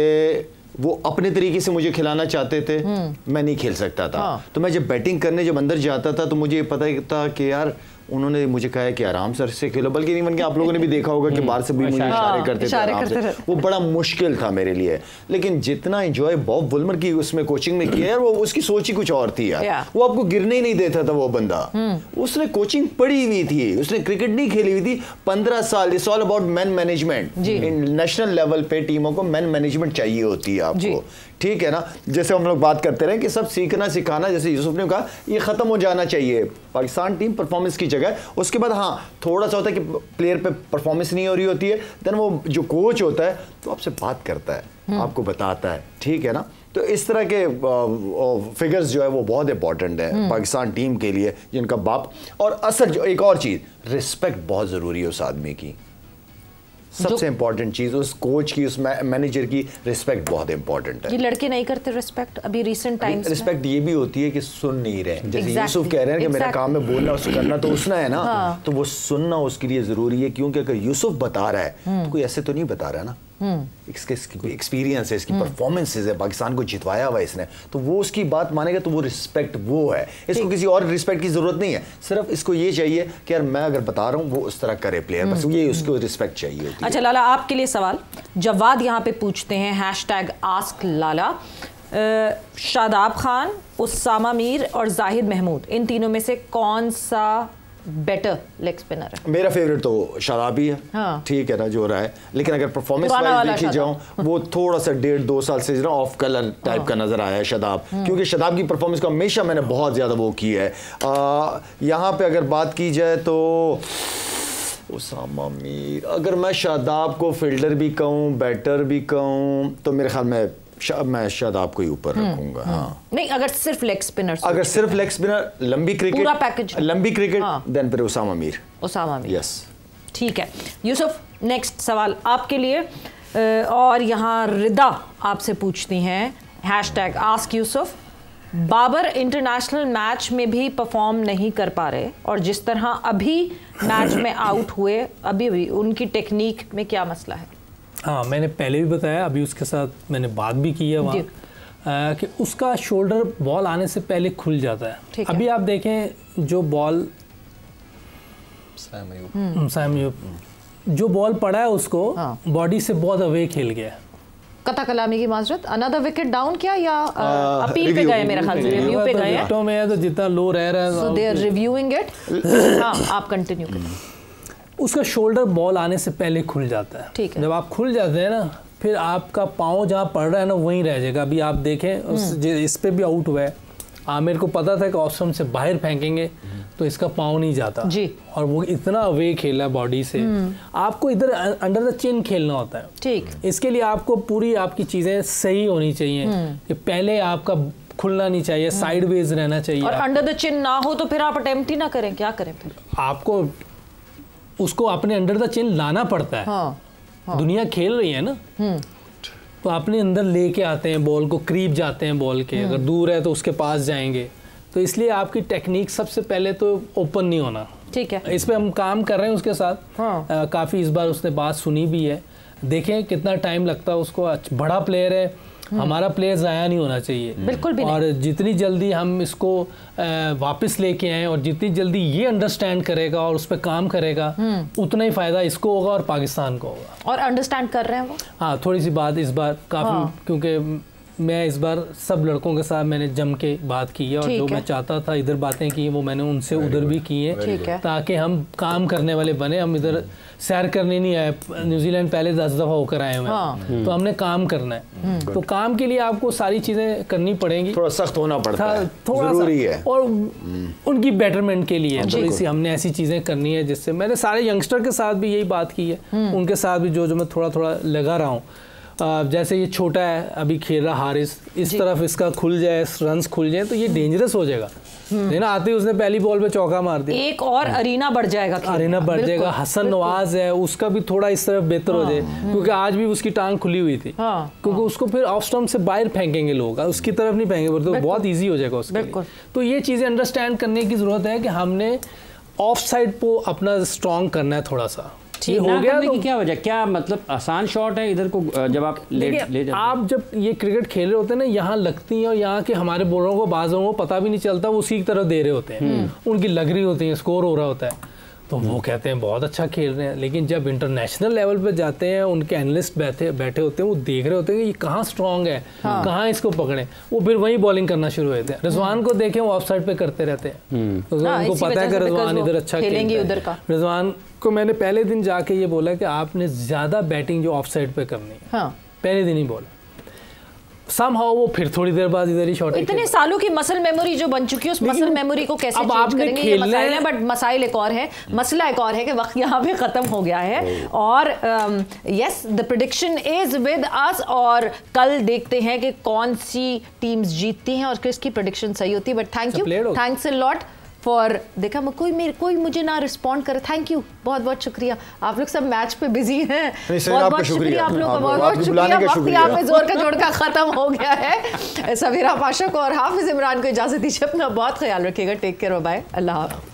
वो अपने तरीके से मुझे खिलाना चाहते थे, मैं नहीं खेल सकता था। तो मैं जब बैटिंग करने जब अंदर जाता था तो मुझे पता था कि यार उन्होंने मुझे कहा है कि आराम से खेलो, बल्कि इवन के आप लोगों ने भी देखा होगा कि बाहर से भी मुझे इशारे करते थे आराम से। वो बड़ा मुश्किल था मेरे लिए, लेकिन जितना एंजॉय बॉब वुल्मर की उसमें कोचिंग में किया यार, वो उसकी सोच ही कुछ और थी यार। वो आपको गिरने ही नहीं देता था वो बंदा। उसने कोचिंग पढ़ी हुई थी, उसने क्रिकेट नहीं खेली हुई थी 15 साल। It's all about man management. National level पे टीमों को मैन मैनेजमेंट चाहिए होती है आपको, ठीक है ना। जैसे हम लोग बात करते रहे कि सब सीखना सिखाना, जैसे यूसुफ ने कहा, ये खत्म हो जाना चाहिए। पाकिस्तान टीम परफॉर्मेंस की जगह, उसके बाद हाँ थोड़ा सा होता है कि प्लेयर पे परफॉर्मेंस नहीं हो रही होती है, देन वो जो कोच होता है तो आपसे बात करता है, आपको बताता है, ठीक है ना। तो इस तरह के फिगर्स जो है वो बहुत इंपॉर्टेंट है पाकिस्तान टीम के लिए, जिनका बाप। और असल जो एक और चीज़, रिस्पेक्ट बहुत ज़रूरी है उस आदमी की। सबसे इंपॉर्टेंट चीज उस कोच की, उस मैनेजर की रिस्पेक्ट बहुत इंपॉर्टेंट है। ये लड़के नहीं करते रिस्पेक्ट अभी रिसेंट टाइम्स में। रिस्पेक्ट ये भी होती है कि सुन नहीं रहे, जैसे यूसुफ कह रहे हैं कि मेरा काम है बोलना, उसको करना तो उसने है ना। तो वो सुनना उसके लिए जरूरी है, क्योंकि अगर यूसुफ बता रहा है तो कोई ऐसे तो नहीं बता रहा है ना। इसके एक्सपीरियंस है, इसकी परफॉर्मेंसेस है, पाकिस्तान को जितवाया हुआ इसने, तो वो उसकी बात मानेगा तो वो रिस्पेक्ट वो है। इसको किसी और रिस्पेक्ट की जरूरत नहीं है, सिर्फ इसको ये चाहिए कि यार मैं अगर बता रहा हूँ वो उस तरह करे प्लेयर, बस ये उसको रिस्पेक्ट चाहिए होती है। अच्छा लाला, आपके लिए सवाल जवाद यहाँ पे पूछते हैं, #आस्क लाला। शादाब खान, उसामा मीर और जाहिद महमूद, इन तीनों में से कौन सा बेटर लेग स्पिनर है? मेरा फेवरेट तो शादाब ही है, ठीक है ना, जो रहा है। लेकिन अगर परफॉर्मेंस वाइज देखी जाऊं, वो थोड़ा सा 1.5-2 साल से ना ऑफ कलर टाइप का नजर आया है शादाब, क्योंकि शादाब की परफॉर्मेंस को हमेशा मैंने बहुत ज्यादा वो की है। यहाँ पे अगर बात की जाए तो उसामा मीर, अगर मैं शादाब को फील्डर भी कहूँ, बैटर भी कहूँ, तो मेरे ख्याल में मैं शादाब को ही ऊपर रखूंगा। हाँ नहीं, अगर सिर्फ लेग स्पिनर, अगर सिर्फ लेग स्पिनर, लंबी क्रिकेट, पूरा पैकेज, लंबी क्रिकेट, देन फिर उसामा मीर। यस, ठीक है। यूसुफ, नेक्स्ट सवाल आपके लिए, और यहाँ रिदा आपसे पूछती हैं, #ask Yusuf. Babar international match में भी परफॉर्म नहीं कर पा रहे, और जिस तरह अभी मैच में आउट हुए, अभी भी उनकी टेक्निक में क्या मसला है? हाँ, मैंने पहले भी बताया, अभी उसके साथ मैंने बात भी की है वहाँ, कि उसका शोल्डर बॉल आने से पहले खुल जाता है। अभी आप देखें जो बॉल सैम अयूब जो बॉल पड़ा है उसको बॉडी से बहुत अवे खेल गया। कता कलामी की माजरत, अनदर विकेट डाउन क्या, या अपील पे गए? मेरा ख्याल से रिव्यू पे गए हैं, में है तो जितना लो रह रहा है, सो दे आर रिव्यूइंग इट। हाँ, आप कंटिन्यू करें। उसका शोल्डर बॉल आने से पहले खुल जाता है। ठीक है। जब आप खुल जाते हैं ना, फिर आपका पाँव जहाँ पड़ रहा है ना वहीं रह जाएगा। अभी आप देखें इस पे भी आउट हुआ है, आमिर को पता था कि ऑप्शन से बाहर फेंकेंगे तो इसका पाँव नहीं जाता जी, और वो इतना अवे खेला बॉडी से। आपको इधर अंडर द चिन खेलना होता है। ठीक, इसके लिए आपको पूरी आपकी चीज़ें सही होनी चाहिए कि पहले आपका खुलना नहीं चाहिए, साइडवेज रहना चाहिए। और अंडर द चिन ना हो तो फिर आप अटेम्प्ट ही ना करें, क्या करें फिर? आपको उसको अपने अंडर द चिन लाना पड़ता है। दुनिया खेल रही है ना, तो अपने अंदर लेके आते हैं बॉल को, करीब जाते हैं बॉल के, अगर दूर है तो उसके पास जाएंगे। तो इसलिए आपकी टेक्निक सबसे पहले तो ओपन नहीं होना, ठीक है, इस पे हम काम कर रहे हैं उसके साथ। काफ़ी इस बार उसने बात सुनी भी है, देखें कितना टाइम लगता है उसको। बड़ा प्लेयर है, हमारा प्लेयर ज़ाया नहीं होना चाहिए, बिल्कुल भी और जितनी जल्दी हम इसको वापस लेके आएँ और जितनी जल्दी ये अंडरस्टैंड करेगा और उस पर काम करेगा, उतना ही फ़ायदा इसको होगा और पाकिस्तान को होगा। और अंडरस्टैंड कर रहे हैं वो? हाँ, थोड़ी सी बात इस बार काफ़ी, क्योंकि मैं इस बार सब लड़कों के साथ मैंने जम के बात की है, और जो मैं चाहता था इधर बातें की वो मैंने उनसे उधर भी की है, ताकि हम काम करने वाले बने। हम इधर सैर करने नहीं आए, न्यूजीलैंड पहले 10 दफ़ा होकर आए हुए हैं, तो हमने काम करना है। तो काम के लिए आपको सारी चीज़ें करनी पड़ेंगी, थोड़ा सख्त होना पड़ता है, थोड़ा ज़रूरी है, और उनकी बेटरमेंट के लिए थोड़ी सी हमने ऐसी चीज़ें करनी है जिससे, मैंने सारे यंगस्टर के साथ भी यही बात की है, उनके साथ भी जो मैं थोड़ा थोड़ा लगा रहा हूँ। जैसे ये छोटा है अभी खेल रहा हारिस, इस तरफ इसका खुल जाए, रन्स खुल जाए तो ये डेंजरस हो जाएगा, है ना। आते ही उसने पहली बॉल पे चौका मार दिया, एक और अरीना बढ़ जाएगा, अरीना बढ़ जाएगा। हसन नवाज है, उसका भी थोड़ा इस तरफ बेहतर हो जाए, क्योंकि आज भी उसकी टांग खुली हुई थी, क्योंकि उसको फिर ऑफ स्टंप से बाहर फेंकेंगे लोग, उसकी तरफ नहीं फेंकेंगे, तो बहुत ईजी हो जाएगा उसके लिए। तो ये चीज़ें अंडरस्टैंड करने की ज़रूरत है कि हमने ऑफ साइड को अपना स्ट्रॉन्ग करना है थोड़ा सा। ये हो गया तो क्या वजह, क्या मतलब आसान शॉट है इधर को जब आप ले जाते, आप जब ये क्रिकेट खेल रहे होते हैं ना, यहाँ लगती हैं और यहाँ के हमारे बॉलरों को बाज़ों को पता भी नहीं चलता, वो उसी की तरफ दे रहे होते हैं, उनकी लग रही होती है, स्कोर हो रहा होता है, तो वो कहते हैं बहुत अच्छा खेल रहे हैं। लेकिन जब इंटरनेशनल लेवल पे जाते हैं, उनके एनालिस्ट बैठे होते हैं, वो देख रहे होते हैं कि ये कहाँ स्ट्रांग है, कहाँ इसको पकड़े, वो फिर वही बॉलिंग करना शुरू होते हैं। रिजवान को देखें, वो ऑफ साइड पे करते रहते हैं, तो उनको पता है कि रिजवान इधर अच्छा खेलेंगे उधर का। रिजवान को मैंने पहले दिन जाके ये बोला कि आपने ज़्यादा बैटिंग जो ऑफ साइड पे करनी है, पहले दिन ही बोला। समहाउ वो फिर थोड़ी देर बाद इधर ही शॉट, इतने सालों की मसल मेमोरी जो बन चुकी है, उस मसल मेमोरी को कैसे चेंज करेंगे, ये मसाइल है। बट मसाइल एक और है, मसला एक और है कि वक्त यहाँ पे खत्म हो गया है, और yes the prediction is with us, और कल देखते हैं कि कौन सी टीम्स जीतती हैं और किसकी प्रेडिक्शन सही होती है। But thank you, thanks a lot for, देखा कोई मुझे ना रिस्पॉन्ड करे, थैंक यू, बहुत बहुत शुक्रिया। आप लोग सब मैच पे बिजी हैं, बहुत बहुत शुक्रिया आप लोग का, बहुत बहुत शुक्रिया। वक्त यहाँ पे जोर का जोड़ का खत्म हो गया है। समीरा पाशा को और हाफिज इमरान को इजाजत दीजिए, अपना बहुत ख्याल रखिएगा, टेक केयर, बाय, अल्लाह हाफ़िज़।